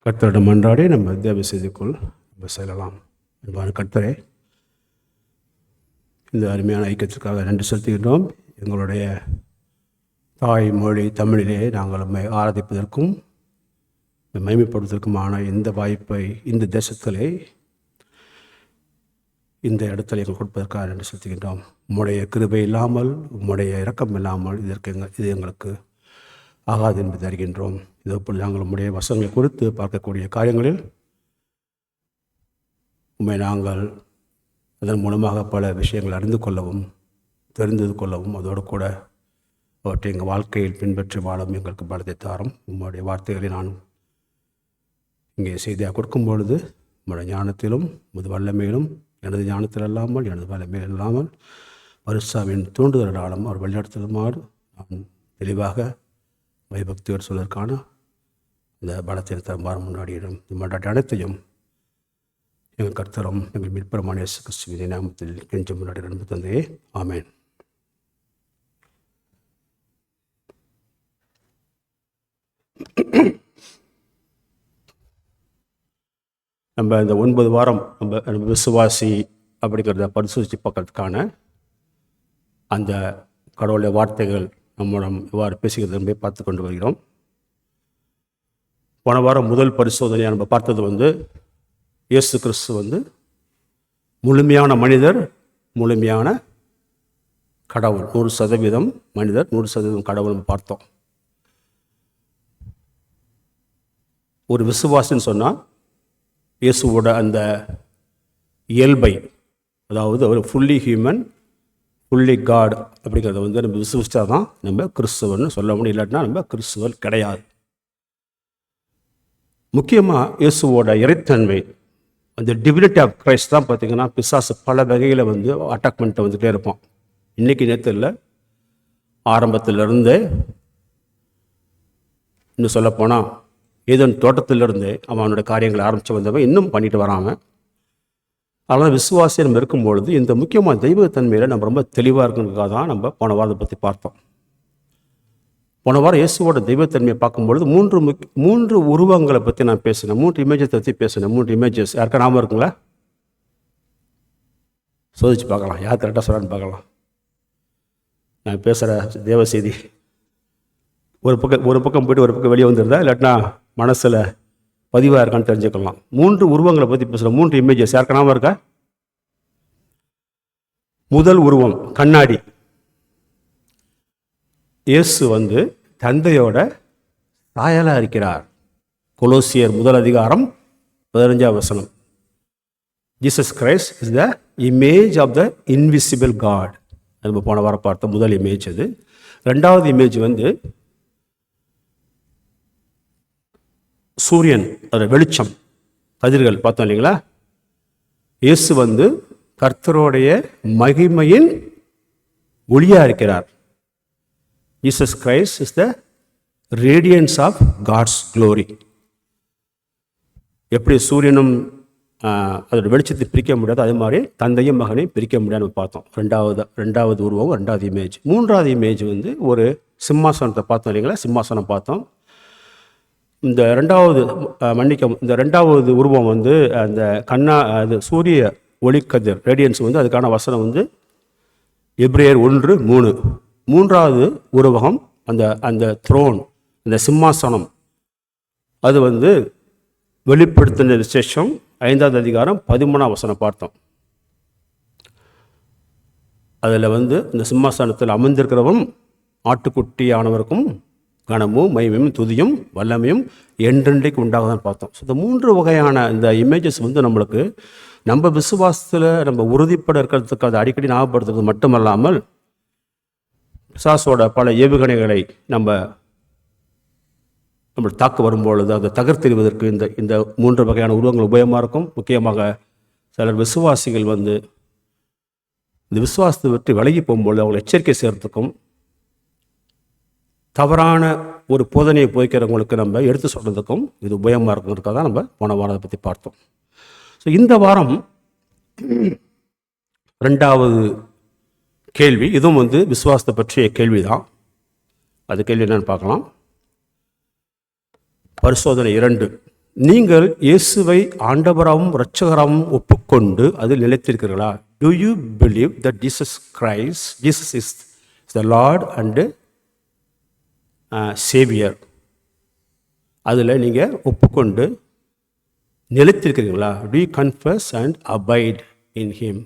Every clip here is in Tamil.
கர்த்தரிடம் மன்றாடி நம்ம தேவ செய்திக்குள் நம்ம செல்லலாம். அன்பான கர்த்தரே, இந்த அருமையான ஐக்கியத்திற்காக நன்றி செலுத்துகின்றோம். எங்களுடைய தாய்மொழி தமிழிலே நாங்கள் நம்மை ஆராதிப்பதற்கும் மகிமைப்படுவதற்குமான இந்த வாய்ப்பை இந்த தேசத்திலே இந்த இடத்துல எங்கள் கொடுப்பதற்காக நன்றி செலுத்துகின்றோம். உம்முடைய கிருபை இல்லாமல், உம்முடைய இரக்கம் இல்லாமல் இது எங்களுக்கு ஆகாது என்பதை அறிகின்றோம். இதேபோல் நாங்கள் உம்முடைய வசங்களை குறித்து பார்க்கக்கூடிய காரியங்களில் உண்மை நாங்கள் அதன் மூலமாக பல விஷயங்கள் அறிந்து கொள்ளவும் தெரிந்து கொள்ளவும் அதோடு கூட அவற்றை எங்கள் வாழ்க்கையில் பின்பற்றி வாழவும் எங்களுக்கு பலத்தை தாரும். உம்முடைய வார்த்தைகளை நான் இங்கே செய்தியாக கொடுக்கும் பொழுது உம்முடைய ஞானத்திலும் உமது வல்லமையிலும் எனது ஞானத்தில் இல்லாமல் எனது வல்லமையில் இல்லாமல் பரிசுத்தாவின் தூண்டுதலாலும் அவர் வழிநடத்துமாறு நான் தெளிவாக பயபக்தியோடு சொல்வதற்கான இந்த பலத்தை தருமாறு முன்னாடியிடும் இந்த அனைத்தையும் எங்கள் கர்த்தரும் எங்கள் மீட்பெருமான இயேசு கிறிஸ்துவின் நாமத்தில் கெஞ்சி முன்னாடி அன்பு தந்தையே, ஆமேன். நம்ம இந்த 9 வாரம் நம்ம விசுவாசி அப்படிங்கிறத பரிசோதித்து பார்க்கறதுக்கான அந்த கடவுளுடைய வார்த்தைகள் நம்மிடம் இவ்வாறு பேசுகிறது என்பதை பார்த்து கொண்டு வருகிறோம். போன வாரம் முதல் பரிசோதனையை நம்ம பார்த்தது இயேசு கிறிஸ்து முழுமையான மனிதர், முழுமையான கடவுள். 100% மனிதர், 100% கடவுள் நம்ம பார்த்தோம். ஒரு விசுவாசின்னு சொன்னால் இயேசுவோட அந்த இயல்பை, அதாவது அவர் ஃபுல்லி ஹியூமன் ஃபுல்லி காட் அப்படிங்கிறத நம்ம விசுவசித்தா தான் நம்ம கிறிஸ்துவன்னு சொல்ல முடியும். இல்லாட்டினா நம்ம கிறிஸ்துவர் கிடையாது. முக்கியமாக இயேசுவோட இறைத்தன்மை, அந்த டிவினிட்டி ஆஃப் கிரைஸ்ட் தான் பார்த்திங்கன்னா பிசாசு பல வகையில் அட்டாக் பண்ணிட்டு வந்துகிட்டே இருப்பான். இன்றைக்கி நேற்று இல்லை, ஆரம்பத்திலிருந்தே இன்னும் சொல்லப்போனால் ஏதோ தோட்டத்திலிருந்தே அவனோட காரியங்களை ஆரம்பித்து வந்தவன் இன்னும் பண்ணிட்டு வராமல். அதனால் விசுவாசியை நம்ம இருக்கும்பொழுது இந்த முக்கியமான தெய்வத்தன்மையில் நம்ம ரொம்ப தெளிவாக இருக்குங்கிறதுக்காக தான் நம்ம போன வாரத்தை பற்றி பார்த்தோம். போன வாரம் இயேசுவோட தெய்வத்தன்மையை பார்க்கும்பொழுது மூன்று உருவங்களை பற்றி நான் பேசினேன். 3 இமேஜஸ் பற்றி பேசினேன். 3 இமேஜஸ் யாருக்கா நாம இருக்குங்களா? சோதிச்சு பார்க்கலாம், யார் கரெக்டாக சொல்கிறான்னு பார்க்கலாம். நான் பேசுகிற தேவ செய்தி ஒரு பக்கம் போய்ட்டு ஒரு பக்கம் வெளியே வந்துருந்தா, இல்லாட்டினா மனசில் பதிவாக இருக்கான்னு தெரிஞ்சுக்கலாம். 3 உருவங்களை பற்றி பேசுகிறோம். 3 இமேஜஸ் யாருக்கா நாம இருக்கா? முதல் உருவம் கண்ணாடி. இயேசு தந்தையோட சாயலாக இருக்கிறார். கொலோசியர் 1:15. Jesus Christ is the image of the invisible God. நம்ம போன வாரம் பார்த்த முதல் இமேஜ் அது. 2வது இமேஜ் சூரியன், அதோட வெளிச்சம், கதிர்கள் பார்த்தோம் இல்லைங்களா? இயேசு கர்த்தருடைய மகிமையின் ஒளியாக இருக்கிறார். Jesus Christ is the radiance of God's glory. எப்படி சூரியனும் அதோட வெளிச்சத்தை பிரிக்க முடியாது, அதே மாதிரி தந்தையும் மகனையும் பிரிக்க முடியாதுன்னு பார்த்தோம். ரெண்டாவது உருவம், 2வது இமேஜ். 3வது இமேஜ் ஒரு சிம்மாசனத்தை பார்த்தோம் இல்லைங்களா? சிம்மாசனம் பார்த்தோம். இந்த 2வது உருவம் அந்த அது சூரிய ஒளிக்கதிர் ரேடியன்ஸ் அதுக்கான வசனம் எபிரேயர் 1:3. 3வது உருவகம் அந்த த்ரோன், அந்த சிம்மாசனம், அது வெளிப்படுத்தின விசேஷம் 5வது அதிகாரம் 13ஆம் வசனம் பார்த்தோம். அதில் இந்த சிம்மாசனத்தில் அமர்ந்திருக்கிறவன் ஆட்டுக்குட்டியானவருக்கும் கனமும் மகிமையும் துதியும் வல்லமையும் என்றென்றைக்கு உண்டாகதான் பார்த்தோம். ஸோ இந்த 3 வகையான இந்த இமேஜஸ் நம்மளுக்கு நம்ம விசுவாசத்தில் நம்ம உறுதிப்பட இருக்கிறதுக்கு அதை அடிக்கடி ஞாபகப்படுத்துறது மட்டுமல்லாமல் பிசாசோட பல ஏவுகணைகளை நம்ம தாக்க வரும்பொழுது அதை தகர்த்தெறிவதற்கு இந்த 3 வகையான உருவங்கள் உபயோகமாக இருக்கும். முக்கியமாக சிலர் விசுவாசிகள் இந்த விசுவாசத்தை விட்டு விலகி போகும்பொழுது அவங்களை எச்சரிக்கை செய்கிறதுக்கும் தவறான ஒரு போதனையை போய்க்கிறவங்களுக்கு நம்ம எடுத்து சொல்கிறதுக்கும் இது உபயோகமாக இருக்குங்கிறதுக்காக தான் நம்ம போன வாரத்தை பற்றி பார்த்தோம். ஸோ இந்த வாரம் 2வது கேள்வி, இதுவும் விசுவாசத்தை பற்றிய கேள்வி தான். அது கேள்வி என்னன்னு பார்க்கலாம். பரிசோதனை 2 நீங்கள் இயேசுவை ஆண்டவராகவும் இரட்சகராகவும் ஒப்புக்கொண்டு அதில் நிலைத்திருக்கிறீர்களா? Do you believe that Jesus is the lord and saviour? அதில் நீங்கள் ஒப்புக்கொண்டு நிலைத்திருக்கிறீங்களா? Do you confess and abide in him?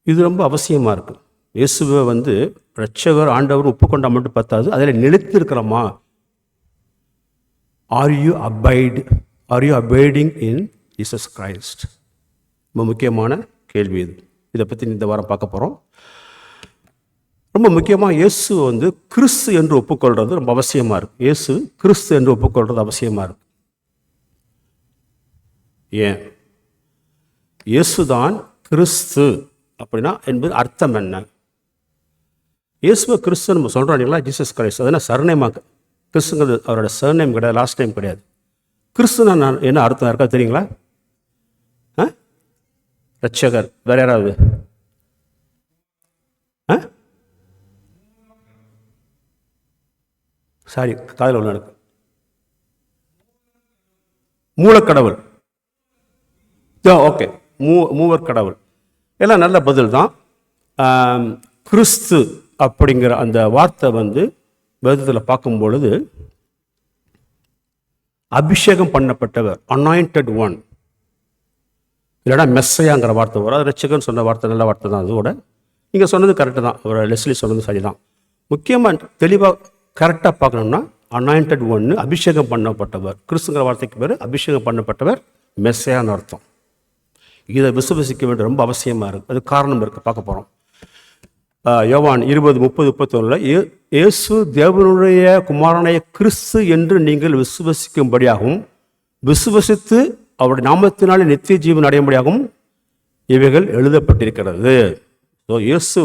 இது ரொம்ப அவசியமாக இருக்குது. இயேசுவை இரட்சகர் ஆண்டவர் ஒப்புக்கொண்டா மட்டும் பத்தாது, அதில் நிலைத்திருக்கிறோமா? Are you abiding in Jesus Christ? ரொம்ப முக்கியமான கேள்வி இது. இதை பற்றி இந்த வாரம் பார்க்க போகிறோம். ரொம்ப முக்கியமாக இயேசு கிறிஸ்து என்று ஒப்புக்கொள்வது ரொம்ப அவசியமாக இருக்குது. இயேசு கிறிஸ்து என்று ஒப்புக்கொள்வது அவசியமாக இருக்குது. ஏன்? இயேசுதான் கிறிஸ்து அப்படின்னா என்பது அர்த்தம் என்ன? இயேசுவை கிறிஸ்து நம்ம சொல்கிறோம் இல்லைங்களா, ஜீசஸ் கிரைஸ்ட். அதனால் சர்நேமாக கிறிஸ்துங்கிறது அவரோட சர்நேம் கிடையாது, லாஸ்ட் டைம் கிடையாது. கிறிஸ்துனா நான் என்ன அர்த்தம் இருக்கா தெரியுங்களா? ரட்சகர். வேற யாராவது? சாரி, காதில் உள்ள இருக்கு. மூலக்கடவுள். ஓகே, மூவர் கடவுள். எல்லாம் நல்ல பதில் தான். கிறிஸ்து அப்படிங்கிற அந்த வார்த்தை வேதத்தில் பார்க்கும் பொழுது அபிஷேகம் பண்ணப்பட்டவர், அனாயிண்டட் ஒன், இல்லைனா மெஸ்ஸையாங்கிற வார்த்தை வரும். அது ரட்சகன் சொன்ன வார்த்தை நல்ல வார்த்தை தான். அதோட நீங்கள் சொன்னது கரெக்டு தான், ஒரு லெஸ்லி சொன்னது சரிதான். முக்கியமாக தெளிவாக கரெக்டாக பார்க்கணும்னா அனாயிண்டட் ஒன்று, அபிஷேகம் பண்ணப்பட்டவர். கிறிஸ்துங்கிற வார்த்தைக்கு பேர் அபிஷேகம் பண்ணப்பட்டவர், மெஸ்ஸையான்னு அர்த்தம். இதை விசுவசிக்க வேண்டிய ரொம்ப அவசியமாக இருக்குது. அது காரணம் இருக்குது, பார்க்க போகிறோம். யோவான் 20:30-31 இயேசு தேவனுடைய குமாரனாய கிறிஸ்து என்று நீங்கள் விசுவசிக்கும்படியாகவும் விசுவசித்து அவருடைய நாமத்தினாலே நித்திய ஜீவன் அடையும்படியாகவும் இவைகள் எழுதப்பட்டிருக்கிறது. ஸோ இயேசு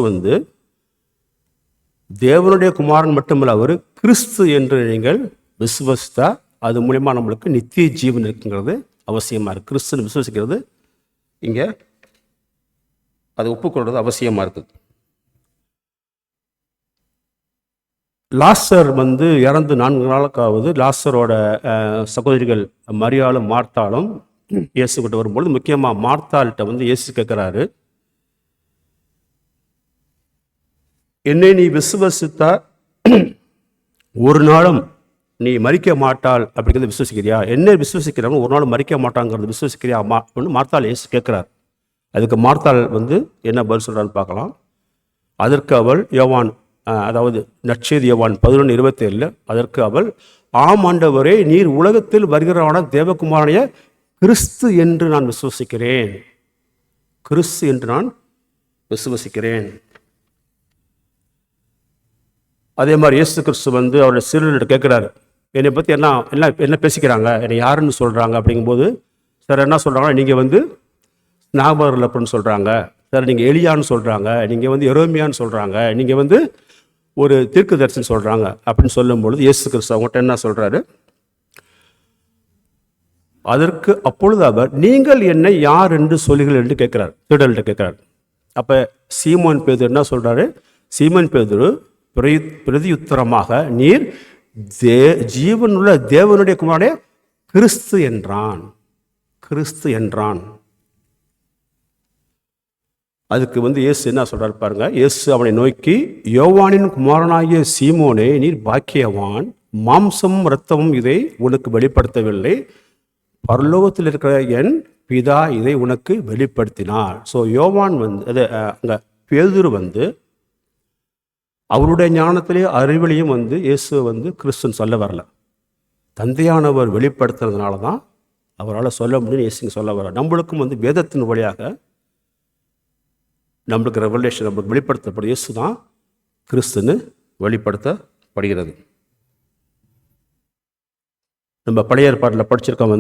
தேவனுடைய குமாரன் மட்டுமல்ல, அவர் கிறிஸ்து என்று நீங்கள் விசுவசித்தா அது மூலமா நம்மளுக்கு நித்திய ஜீவன் இருக்குங்கிறது அவசியமாக இருக்குது. கிறிஸ்துன்னு விசுவசிக்கிறது இங்கே அதை ஒப்புக்கொள்வது அவசியமாக இருக்குது. லாசர் இறந்து 4 நாளுக்காவது லாசரோட சகோதரிகள் மரியாளும் மார்த்தாலும் இயேசுகிட்ட வரும்பொழுது, முக்கியமாக மார்த்தாள்கிட்ட இயேசு கேட்குறாரு, என்னை நீ விசுவசித்தா ஒரு நாளும் நீ மரிக்க மாட்டாள் அப்படிங்கிறத விசுவசிக்கிறியா? என்ன விசுவசிக்கிறவங்க ஒரு நாள் மரிக்க மாட்டாங்கிறது விசுவசிக்கிறியா அப்படின்னு மார்த்தாள் இயேசு கேட்குறார். அதுக்கு மார்த்தாள் என்ன பதில் சொல்கிறான்னு பார்க்கலாம். அதற்கு அவள் யோவான், அதாவது நற்செய்தி யோவான் 11:27, அதற்கு அவள், ஆம் ஆண்டவரே, நீர் உலகத்தில் வருகிறவன தேவகுமாரனைய கிறிஸ்து என்று நான் விசுவசிக்கிறேன். கிறிஸ்து என்று நான் விசுவசிக்கிறேன். அதே மாதிரி இயேசு கிறிஸ்து அவருடைய சீடர்கிட்ட கேட்குறாரு, என்னை பற்றி என்ன பேசிக்கிறாங்க, என்னை யாருன்னு சொல்கிறாங்க அப்படிங்கும்போது, சார் என்ன சொல்கிறாங்க, நீங்கள் நாகபர் அப்படின்னு சொல்கிறாங்க, சார் நீங்கள் எலியான்னு சொல்கிறாங்க, நீங்கள் எரோமியான்னு சொல்கிறாங்க, நீங்கள் ஒரு தீர்க்கதரிசனம் சொல்கிறாங்க அப்படின்னு சொல்லும்பொழுது இயேசு கிறிஸ்து அவங்கள்ட்ட என்ன சொல்கிறாரு, அதற்கு அப்பொழுது அவர், நீங்கள் என்னை யார் என்று சொல்லுங்கள் என்று கேட்குறார், சீடர்கள்ட்ட கேட்குறார். அப்போ சீமோன் பேதுரு என்ன சொல்கிறாரு, சீமோன் பேதுரு பிரதியுத்தரமாக, நீர் ஜீவனுள்ள தேவனுடைய குமாரனே கிறிஸ்து என்றான். கிறிஸ்து என்றான். அதுக்கு இயேசு என்ன சொல்றாரு பாருங்க. இயேசு அவனை நோக்கி, யோவானின் குமாரனாகிய சீமோனே, நீர் பாக்கியவான், மாம்சமும் இரத்தமும் இதை உனக்கு வெளிப்படுத்தவில்லை, பரலோகத்தில் இருக்கிற என் பிதா இதை உனக்கு வெளிப்படுத்தினார். ஸோ யோவான் அங்கே பேதுரு அவருடைய ஞானத்திலே அறிவிலையும் இயேசு கிறிஸ்துன்னு சொல்ல வரல, தந்தையானவர் வெளிப்படுத்துறதுனால தான் அவரால் சொல்ல முடியும்னு இயேசுங்க சொல்ல வர. நம்மளுக்கும் வேதத்தின் வழியாக நம்மளுக்கு ரெவலேஷன், நம்மளுக்கு வெளிப்படுத்தப்படும் இயேசு தான் கிறிஸ்துன்னு வெளிப்படுத்தப்படுகிறது. நம்ம பழைய ஏற்பாட்டில் படிச்சிருக்கோம்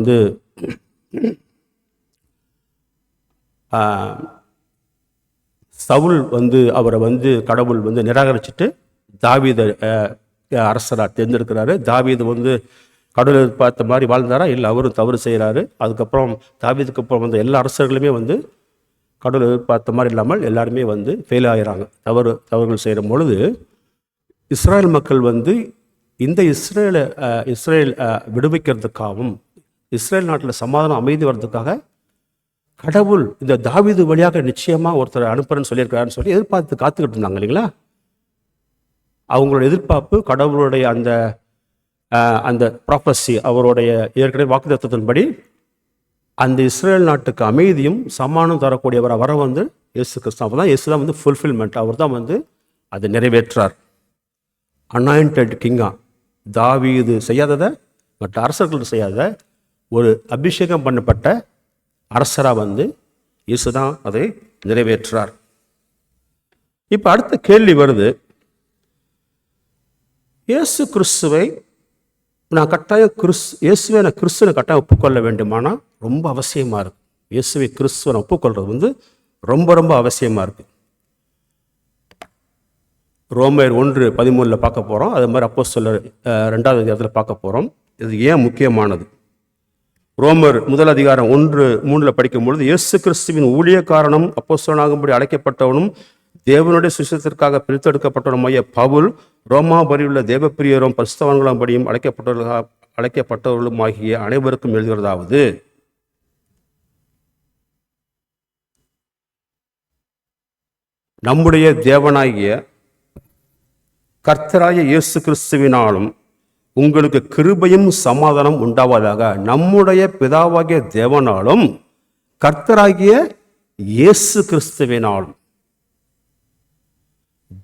சவுல் அவரை கடவுள் நிராகரிச்சுட்டு தாவீதை அரசராக தேர்ந்தெடுக்கிறாரு. தாவீது கடவுளை பார்த்த மாதிரி வாழ்ந்தாரா? இல்லை, அவரும் தவறு செய்கிறாரு. அதுக்கப்புறம் தாவீதுக்கு அப்புறம் எல்லா அரசர்களுமே கடவுளை பார்த்த மாதிரி இல்லாமல் எல்லாருமே ஃபெயில் ஆகிறாங்க, தவறுகள் செய்கிற பொழுது இஸ்ரேல் மக்கள் இந்த இஸ்ரேல் விடுவிக்கிறதுக்காகவும் இஸ்ரேல் நாட்டில் சமாதானம் அமைதி வர்றதுக்காக கடவுள் இந்த தாவீது வழியாக நிச்சயமாக ஒருத்தர் அனுப்புறேன்னு சொல்லியிருக்காருன்னு சொல்லி எதிர்பார்த்து காத்துக்கிட்டு இருந்தாங்க இல்லைங்களா. அவங்களோட எதிர்பார்ப்பு கடவுளுடைய அந்த அந்த ப்ராஃபஸி, அவருடைய ஏற்கனவே வாக்குத்தத்தத்தின்படி அந்த இஸ்ரேல் நாட்டுக்கு அமைதியும் சமாதானம் தரக்கூடியவர் வர வந்து இயேசு கிறிஸ்து. அப்போ தான் இயேசு தான் வந்து ஃபுல்ஃபில்மெண்ட், அவர் தான் வந்து அதை நிறைவேற்றார். அனாயிண்டட் கிங்கா, தாவீது செய்யாததை மற்ற அரசர்கள் செய்யாத ஒரு அபிஷேகம் பண்ணப்பட்ட அரசராக வந்து இயேசு தான் அதை நிறைவேற்றார். இப்போ அடுத்த கேள்வி வருது, இயேசு கிறிஸ்துவை நான் கட்டாயம் இயேசுவை நான் கிறிஸ்துவை கட்டாயம் ஒப்புக்கொள்ள வேண்டுமானா ரொம்ப அவசியமாக இருக்குது. இயேசுவை கிறிஸ்துவை நான் ஒப்புக்கொள்வது வந்து ரொம்ப ரொம்ப அவசியமாக இருக்குது. ரோமர் 1:13 பார்க்க போகிறோம். அது மாதிரி அப்போஸ்தலர் 2ஆம் அதிகாரத்தில் பார்க்க போகிறோம். இது ஏன் முக்கியமானது? ரோமர் 1:3 படிக்கும்பொழுது, இயேசு கிறிஸ்துவின் ஊழியக்காரனும் அப்போஸ்தலனாகும்படி அழைக்கப்பட்டவனும் தேவனுடைய சுவிசேஷத்திற்காக பிரித்தெடுக்கப்பட்டவனுமாகிய பவுல், ரோமாபுரியுள்ள தேவப்பிரியரும் பரிசுத்தவான்களும்படியும் அழைக்கப்பட்டவர்களுமாகிய அனைவருக்கும் எழுதுகிறதாவது, நம்முடைய தேவனாகிய கர்த்தராகிய இயேசு கிறிஸ்துவினாலும் உங்களுக்கு கிருபையும் சமாதானம் உண்டாவதாக. நம்முடைய பிதாவாகிய தேவனாலும் கர்த்தராகிய இயேசு கிறிஸ்துவினாலும்,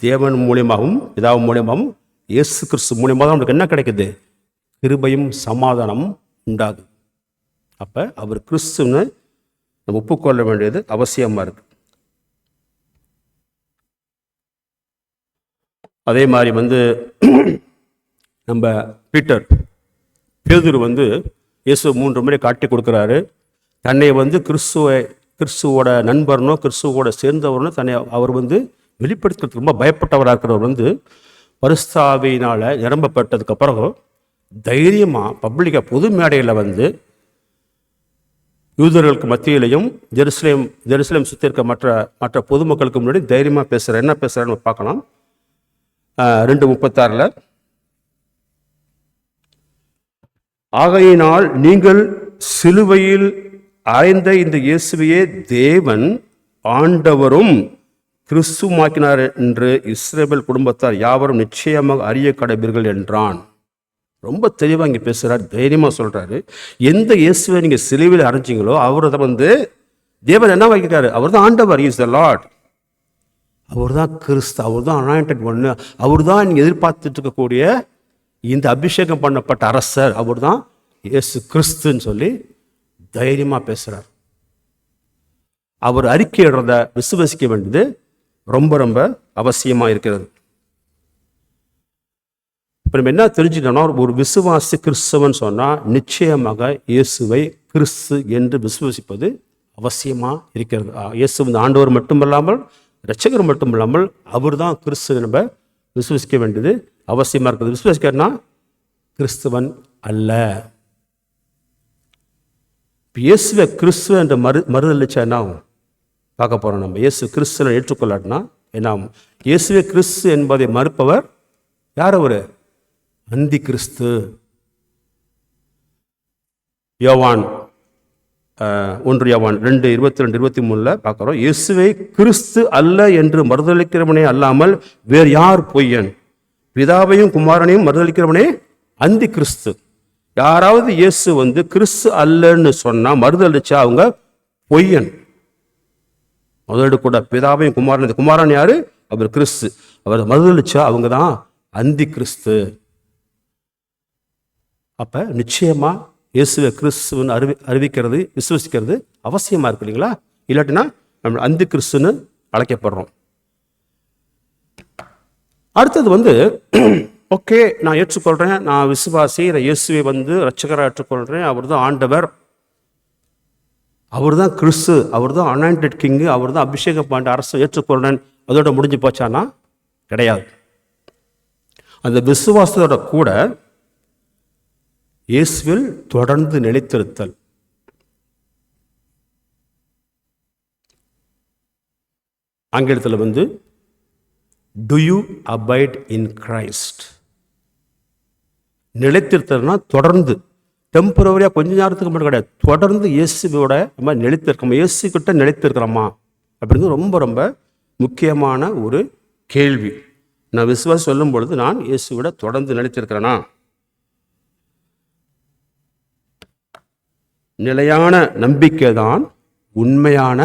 தேவன் மூலியமாகவும் பிதாவின் மூலியமாகவும் இயேசு கிறிஸ்து மூலியமாக தான் நமக்கு என்ன கிடைக்குது? கிருபையும் சமாதானம் உண்டாகுது. அப்போ அவர் கிறிஸ்துன்னு நம்ம ஒப்புக்கொள்ள வேண்டியது அவசியமாக இருக்கு. அதே மாதிரி வந்து நம்ம பேதுரு வந்து இயேசு 3 முறை காட்டி கொடுக்குறாரு. தன்னை வந்து கிறிஸ்துவோட நண்பர்னோ கிறிஸ்துவோட சேர்ந்தவர்னோ தன்னை அவர் வந்து வெளிப்படுத்துறதுக்கு ரொம்ப பயப்பட்டவராக இருக்கிறவர் வந்து பரிசுத்த ஆவியினால் நிரம்பப்பட்டதுக்கு அப்புறம் தைரியமாக பப்ளிக்காக பொது மேடையில் வந்து யூதர்களுக்கு மத்தியிலையும் ஜெருசலேம் சுற்றி இருக்க மற்ற பொதுமக்களுக்கு முன்னாடி தைரியமாக பேசுகிறார். என்ன பேசுகிறான்னு பார்க்கலாம். 2:36 ஆகையினால் நீங்கள் சிலுவையில் அறைந்த இந்த இயேசுவையே தேவன் ஆண்டவரும் கிறிஸ்துவாக்கினார் என்று இஸ்ரவேல் குடும்பத்தார் யாவரும் நிச்சயமாக அறிய கடவீர்கள் என்றான். ரொம்ப தெளிவாக இங்கே பேசுகிறார், தைரியமாக சொல்கிறாரு. எந்த இயேசுவை நீங்கள் சிலுவையில் அரைஞ்சிங்களோ அவர் தான் வந்து தேவன் என்ன வைக்கிறாரு? அவர் தான் ஆண்டவர், இஸ் த லார்ட். அவர் தான் கிறிஸ்து, அவர் தான் அனாயிண்டட் ஒன்று, அவர் தான் நீங்கள் எதிர்பார்த்துட்டு இருக்கக்கூடிய இந்த அபிஷேகம் பண்ணப்பட்ட அரசர், அவர் தான் இயேசு கிறிஸ்துன்னு சொல்லி தைரியமாக பேசுகிறார். அவர் அறிக்கையிடுறத விசுவசிக்க வேண்டியது ரொம்ப ரொம்ப அவசியமாக இருக்கிறது. இப்போ நம்ம என்ன தெரிஞ்சுக்கணும்னா, ஒரு விசுவாசி கிறிஸ்தவன் சொன்னால் நிச்சயமாக இயேசுவை கிறிஸ்து என்று விசுவசிப்பது அவசியமாக இருக்கிறது. இயேசு வந்து ஆண்டவர் மட்டுமல்லாமல் இரட்சகர் மட்டுமில்லாமல் அவர் தான் கிறிஸ்து நம்ம விசுவசிக்க வேண்டியது அவசியமாக இருக்குது. விசுவசிக்கிறனா கிறிஸ்துவன் அல்ல. இயேசுவை கிறிஸ்துவ என்ற மறுதளிச்சா என்ன ஆகும் பார்க்க போகிறோம். நம்ம இயேசு கிறிஸ்துவை ஏற்றுக்கொள்ளாட்டினா என்ன ஆகும்? இயேசுவை கிறிஸ்து என்பதை மறுப்பவர் யார்? அவர் அந்தி கிறிஸ்து. யோவான் 1 யோவான் 2:22-23 பார்க்குறோம். இயேசுவை கிறிஸ்து அல்ல என்று மறுதளிக்கிறவனே அல்லாமல் வேறு யார் பொய்யன்? பிதாவையும் குமாரனையும் மறுதளிக்கிறவனே அந்தி கிறிஸ்து. யாராவது இயேசு வந்து கிறிஸ்து அல்லன்னு சொன்னால் மறுதளிச்சா அவங்க பொய்யன். முதலீடு கூட பிதாவையும் குமாரன் யாரு? அவர் கிறிஸ்து. அவர் மறுதளிச்சா அவங்க தான் அந்தி கிறிஸ்து. அப்போ நிச்சயமா இயேசுவை கிறிஸ்துவன் அறிவிக்கிறது விசுவசிக்கிறது அவசியமாக இருக்கு இல்லைங்களா? இல்லாட்டினா நம்ம அந்தி கிறிஸ்துன்னு அழைக்கப்படுறோம். அடுத்தது வந்து ஓகே, நான் ஏற்றுக்கொள்கிறேன், நான் விசுவாசி, நான் இயேசுவை வந்து இரட்சகராக ஏற்றுக்கொள்கிறேன், அவர் தான் ஆண்டவர், அவர் தான் கிறிஸ்து, அவர் தான் அனாயிண்டட் கிங்கு, அவர் தான் அபிஷேகம் பண்ண அரசு ஏற்றுக்கொள்கிறேன், அதோட முடிஞ்சு போச்சானா? கிடையாது. அந்த விசுவாசத்தோட கூட இயேசுவில் தொடர்ந்து நிலைத்திருத்தல். ஆங்கிலத்தில் வந்து do you abide in Christ. நிலைத்திருத்தல்னா தொடர்ந்து டெம்பரவரியாக கொஞ்ச நேரத்துக்கு மட்டும் கிடையாது, தொடர்ந்து இயேசுவோட நம்ம நிலைத்திருக்கோமா, இயேசுக்கிட்ட நிலைத்திருக்கிறோமா அப்படிங்கிறது ரொம்ப ரொம்ப முக்கியமான ஒரு கேள்வி. நான் விசுவாசம் சொல்லும் பொழுது நான் இயேசுவிட தொடர்ந்து நிலைத்திருக்கிறேனா? நிலையான நம்பிக்கை தான் உண்மையான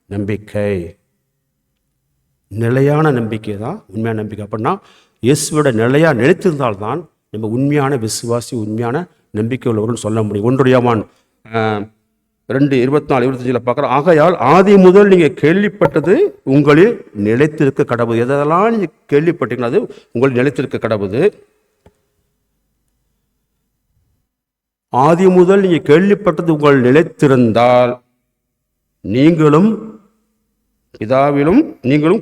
நம்பிக்கை. நிலையான நம்பிக்கை தான் உண்மையான நம்பிக்கை. அப்படின்னா இயேசுவோட நிலையாக நிலைத்திருந்தால்தான் நம்ம உண்மையான விசுவாசி, உண்மையான நம்பிக்கை உள்ளவர்கள் சொல்ல முடியும். 1 யோவான் 2:24-25 பார்க்குறோம். ஆகையால் ஆதி முதல் நீங்கள் கேள்விப்பட்டது உங்களில் நிலைத்திருக்க கடவுது. எதெல்லாம் நீங்கள் கேள்விப்பட்டீங்களோ அது உங்களில் நிலைத்திருக்க கடவுது. ஆதி முதல் நீங்கள் கேள்விப்பட்டது உங்கள் நிலைத்திருந்தால் நீங்களும்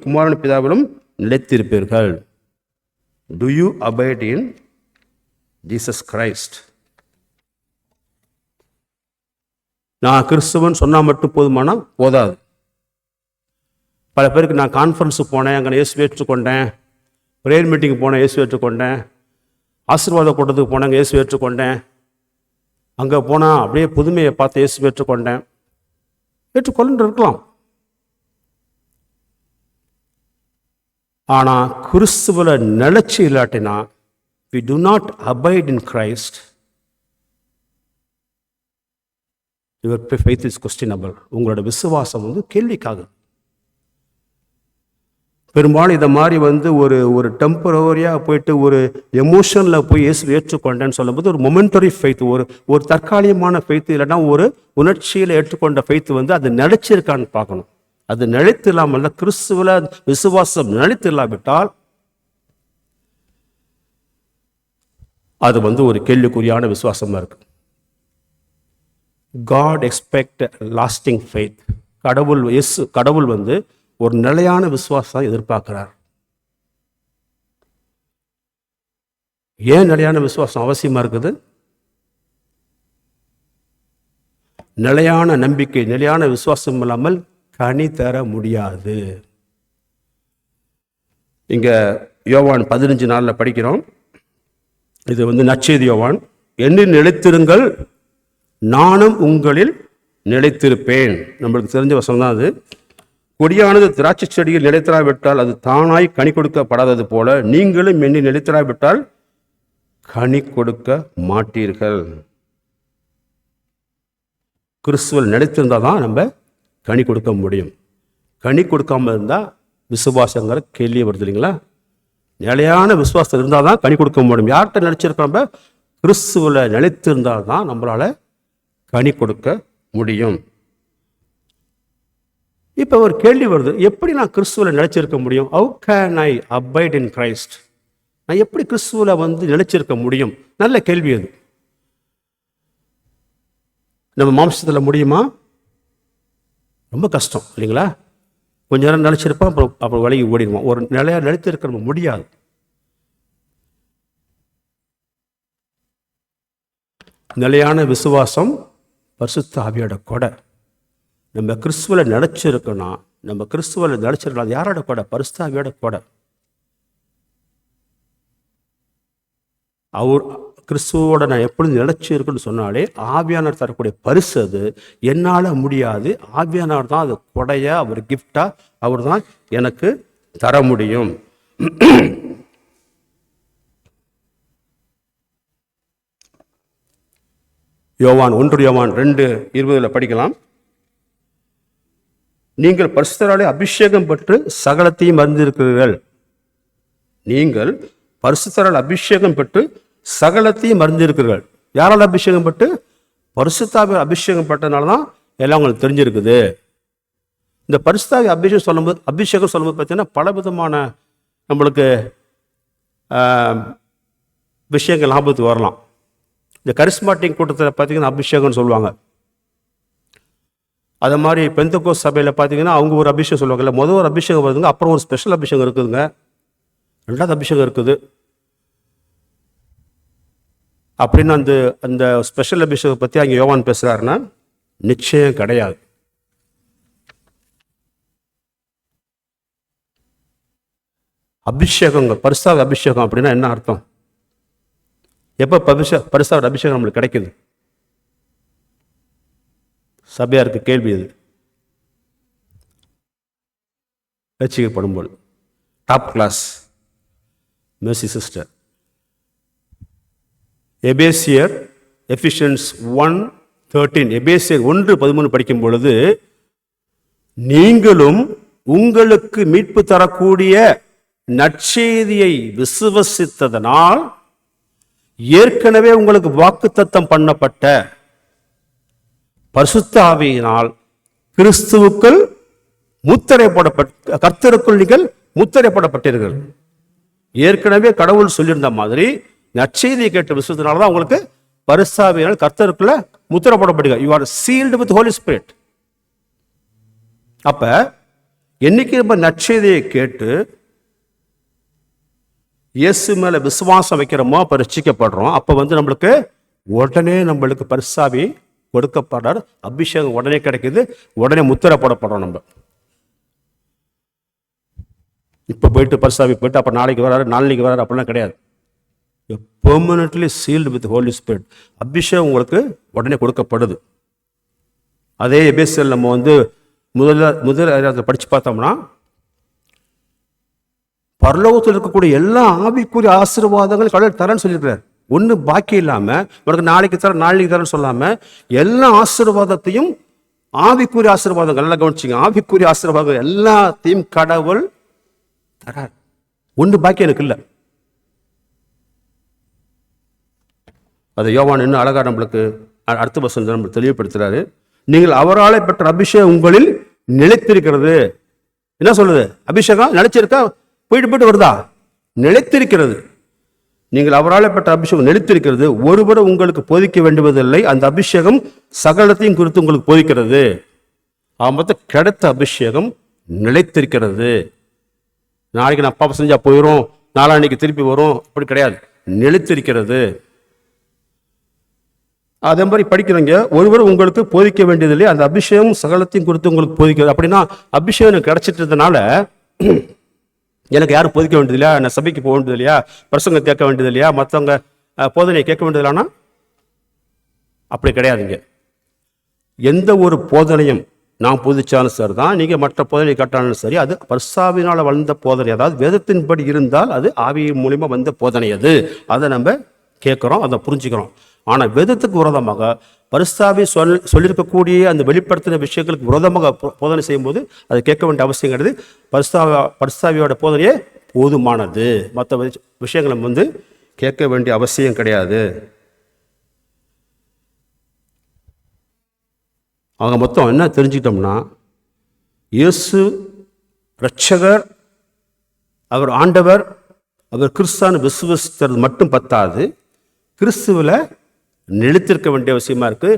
குமாரன் பிதாவிலும் நிலைத்திருப்பீர்கள். Do you abide in Jesus Christ? நான் கிறிஸ்துவன் சொன்னால் மட்டும் போதுமானா போதாது. பல பேருக்கு நான் கான்ஃபரன்ஸுக்கு போனேன், அங்கே இயேசு ஏற்றுக்கொண்டேன், ப்ரேயர் மீட்டிங் போனேன், இயேசு ஏற்றுக்கொண்டேன், ஆசீர்வாத கூட்டத்துக்கு போனேன், அங்கே இயேசு ஏற்றுக்கொண்டேன், அங்கே போனால் அப்படியே புதுமையை பார்த்து இயேசு ஏற்றுக்கொண்டேன். ஏற்றுக்கொண்டு இருக்கலாம். ஆனால் கிறிஸ்துவில் நிலைச்சி இல்லாட்டினா, we do not abide in Christ, your faith is questionable. உங்களோட விசுவாசம் கேள்விக்காக. பெரும்பாலும் இதை மாதிரி ஒரு டெம்பரவரியாக போயிட்டு ஒரு எமோஷனில் போய் இயேசு ஏற்றுக்கொண்டேன்னு சொல்லும்போது ஒரு மொமெண்டரி ஃபெய்த், ஒரு தற்காலிகமான ஃபெய்த், இல்லைன்னா ஒரு உணர்ச்சியில் ஏற்றுக்கொண்ட ஃபெய்த் அது நிலைச்சிருக்கான்னு பார்க்கணும். அது நிலைத்து இல்லாமல், கிறிஸ்துவில் விசுவாசம் நிலைத்து இல்லாவிட்டால் அது ஒரு கேள்விக்குறியான விசுவாசமாக இருக்கு. God expect lasting faith. கடவுள் ஒரு நிலையான விசுவாசம் எதிர்பார்க்கிறார். ஏன் நிலையான விசுவாசம் அவசியமா இருக்குது? நிலையான நம்பிக்கை, நிலையான விசுவாசம் இல்லாமல் கனி தர முடியாது. இங்க யோவான் 15:4 படிக்கிறோம். இது நற்செய்தி யோவான். என்னில் நிலைத்திருங்கள், நானும் உங்களில் நிலைத்திருப்பேன். நம்மளுக்கு தெரிஞ்ச வசனம் தான் அது. கொடியானது திராட்சை செடியில் நிலைத்திராவிட்டால் அது தானாய் கனி கொடுக்கப்படாதது போல நீங்களும் என்னில் நிலைத்திராவிட்டால் கனி கொடுக்க மாட்டீர்கள். கிறிஸ்துவில் நிலைத்திருந்தால் தான் நம்ம கனி கொடுக்க முடியும். கனி கொடுக்காம இருந்தால் விசுவாசங்கிற கேள்வி வருது இல்லைங்களா? நிலையான விசுவாசம் இருந்தால் தான் கனி கொடுக்க முடியும். யார்கிட்ட நினைச்சிருக்கிறோம்? கிறிஸ்துவில் நிலைத்திருந்தால் தான் நம்மளால கனி கொடுக்க முடியும். இப்போ ஒரு கேள்வி வருது, எப்படி நான் கிறிஸ்துவில் நிலைச்சிருக்க முடியும்? How can I abide in Christ? நான் எப்படி கிறிஸ்துவில் நிலைச்சிருக்க முடியும்? நல்ல கேள்வி அது. நம்ம மாம்சத்தில் முடியுமா? ரொம்ப கஷ்டம் இல்லைங்களா? கொஞ்ச நேரம் நிலைச்சிருப்போம், அப்புறம் விலகி ஓடிடுவோம். ஒரு நிலையாக நிலைத்திருக்க முடியாது. நிலையான விசுவாசம் பரிசுத்த ஆவியோட கொடை. நம்ம கிறிஸ்துவில் நிலைச்சிருக்கணும். நம்ம கிறிஸ்துவில் நிலைச்சிருக்கலாம். அது யாரோட கொடை? பரிசுத்த ஆவியோட கொடை. அவர் கிறிஸ்துவோட நான் எப்பொழுது நிலைச்சி இருக்குன்னு சொன்னாலே ஆவியானவர் தரக்கூடிய பரிசு அது. என்னால் முடியாது, ஆவியானவர் தான் அது கொடையா, அவர் கிஃப்டா அவர் தான் எனக்கு தர முடியும். யோவான் 1 யோவான் 2:20 படிக்கலாம். நீங்கள் பரிசுத்தராலே அபிஷேகம் பெற்று சகலத்தையும் அறிந்திருக்கிறீர்கள். நீங்கள் பரிசுத்தரால் அபிஷேகம் பெற்று சகலத்தையும் அறிந்திருக்கிறீர்கள். யாரால் அபிஷேகம் பெற்று? பரிசுத்தாவி அபிஷேகம் பெற்றதுனால தான் எல்லாம் உங்களுக்கு தெரிஞ்சிருக்குது. இந்த பரிசுத்தாவி அபிஷேகம் சொல்லும்போது பார்த்தீங்கன்னா பல விதமான நம்மளுக்கு விஷயங்கள் ஞாபகத்துக்கு வரலாம். இந்த கரிஸ்மாட்டிக் கூட்டத்தில் பார்த்தீங்கன்னா அபிஷேகம்னு சொல்லுவாங்க. அது மாதிரி பெந்தகோஸ்து சபையில் பார்த்தீங்கன்னா அவங்க ஒரு அபிஷேகம் சொல்லுவாங்க. இல்லை, முதல் ஒரு அபிஷேகம் வருதுங்க, அப்புறம் ஒரு ஸ்பெஷல் அபிஷேகம் இருக்குதுங்க, ரெண்டாவது அபிஷேகம் இருக்குது அப்படின்னு அந்த ஸ்பெஷல் அபிஷேகம் பற்றி அங்கே யோவான் பேசுகிறாருன்னா நிச்சயம் கிடையாது. அபிஷேகங்கள் பரிசுத்த அபிஷேகம் அப்படின்னா என்ன அர்த்தம்? எப்போ பரிசுத்த அபிஷேகம் நம்மளுக்கு கிடைக்குது? சபையாருக்கு கேள்வி இது. ரட்சிக்கப்படும் போது டாப் கிளாஸ் மெர்சி சிஸ்டர். எபேசியர் எஃபிஷியன்ஸ் 1:13 எபேசியர் 1:13 படிக்கும் பொழுது, நீங்களும் உங்களுக்கு மீட்பு தரக்கூடிய நற்செய்தியை விசுவசித்ததனால் ஏற்கனவே உங்களுக்கு வாக்குத்தத்தம் பண்ணப்பட்ட பரிசுத்த ஆவியினால் கிறிஸ்துவுக்குள் முத்திரை போடப்பட்ட கர்த்தருக்குள் நீங்கள் முத்திரை போடப்பட்டீர்கள். ஏற்கனவே கடவுள் சொல்லியிருந்த மாதிரி நற்செய்தியை கேட்ட விசுவத்தினால தான் உங்களுக்கு பரிசுத்த ஆவியினால் கர்த்தருக்குள்ள முத்திரை போடப்படுங்க. You are sealed with Holi spirit. அப்ப என்னைக்கு நம்ம நற்செய்தியை கேட்டு இயேசு மேல விசுவாசம் வைக்கிறோமோ அப்ப ரட்சிக்கப்படுறோம். அப்ப நம்மளுக்கு உடனே நம்மளுக்கு பரிசுத்த ஆவி கொடுக்கப்படுறார். அபிஷேகம் உடனே கிடைக்குது, உடனே முத்திரை போடப்படுறோம். நம்ம இப்ப போயிட்டு பரிசுத்த ஆவி போயிட்டு அப்ப நாளைக்கு வராரு நாளைக்கு வராரு அப்படிலாம் கிடையாது. Permanently sealed with Holi Spirit. அபிஷேகம் உங்களுக்கு உடனே கொடுக்கப்படுது. அதே எபேசியர் நம்ம முதல் படிச்சு பார்த்தோம்னா, பரலோகத்தில் இருக்கக்கூடிய எல்லா ஆவிக்குரிய ஆசீர்வாதங்களும் கடவுள் தரேன்னு சொல்லியிருக்கிறார். ஒன்று பாக்கி இல்லாம உனக்கு நாளைக்கு தரேன்னு சொல்லாம எல்லா ஆசீர்வாதத்தையும் ஆவிக்குரிய ஆசீர்வாதங்கள் நல்லா கவனிச்சிங்க. ஆவிக்குரிய ஆசீர்வாதங்கள் எல்லாத்தையும் கடவுள் தரார். ஒன்று பாக்கி எனக்கு இல்லை. அதை யோவான் இன்னும் அழகா நம்மளுக்கு அடுத்த வசனம் நம்ம தெளிவுபடுத்துறாரு. நீங்கள் அவராலே பெற்ற அபிஷேகம் உங்களில் நிலைத்திருக்கிறது. என்ன சொல்லுது? அபிஷேகம் நிலைச்சிருக்கா? போயிட்டு வருதா? நிலைத்திருக்கிறது. நீங்கள் அவராலே பெற்ற அபிஷேகம் நிலைத்திருக்கிறது. ஒருவரை உங்களுக்கு போதிக்க வேண்டுவதில்லை. அந்த அபிஷேகம் சகலத்தையும் குறித்து உங்களுக்கு போதிக்கிறது. மொத்தம் கிடைத்த அபிஷேகம் நிலைத்திருக்கிறது. நாளைக்கு நான் பாப்பா செஞ்சா போயிடும், நாளான்னைக்கு திருப்பி வரும், அப்படி கிடையாது. நிலைத்திருக்கிறது. அதே மாதிரி படிக்கிறீங்க, ஒருவர் உங்களுக்கு போதிக்க வேண்டியதில்லை, அந்த அபிஷேகம் சகலத்தையும் குறித்து உங்களுக்கு போதிக்கிறது. அப்படின்னா அபிஷேகம் எனக்கு கிடைச்சிட்டதுனால எனக்கு யாரும் போதிக்க வேண்டியது இல்லையா, நான் சபைக்கு போக வேண்டியது இல்லையா, பிரசங்க கேட்க வேண்டியது இல்லையா, மற்றவங்க போதனையை கேட்க வேண்டியது இல்லைன்னா அப்படி கிடையாதுங்க. எந்த ஒரு போதனையும் நான் போதிச்சாலும் சரி தான், நீங்கள் மற்ற போதனை கேட்டாலும் சரி, அது பரிசுத்தாவினால் வந்த போதனை, அதாவது வேதத்தின்படி இருந்தால் அது ஆவியின் மூலியமாக வந்த போதனை. அது அதை நம்ம கேட்குறோம், அதை புரிஞ்சுக்கிறோம். ஆனால் வேதத்துக்கு விரோதமாக பரிசுத்தாவி சொல்லியிருக்கக்கூடிய அந்த வெளிப்படுத்தின விஷயங்களுக்கு விரோதமாக போதனை செய்யும்போது அதை கேட்க வேண்டிய அவசியம் கிடையாது. பரிசுத்தாவியோட போதனையே போதுமானது. மற்ற விஷயங்களை கேட்க வேண்டிய அவசியம் கிடையாது. அவங்க மொத்தம் என்ன தெரிஞ்சுக்கிட்டோம்னா, இயேசு இரட்சகர், அவர் ஆண்டவர், அவர் கிறிஸ்தான விசுவாசித்தது மட்டும் பத்தாது, கிறிஸ்துவில் நிலைத்திருக்க வேண்டிய அவசியமா இருக்கு.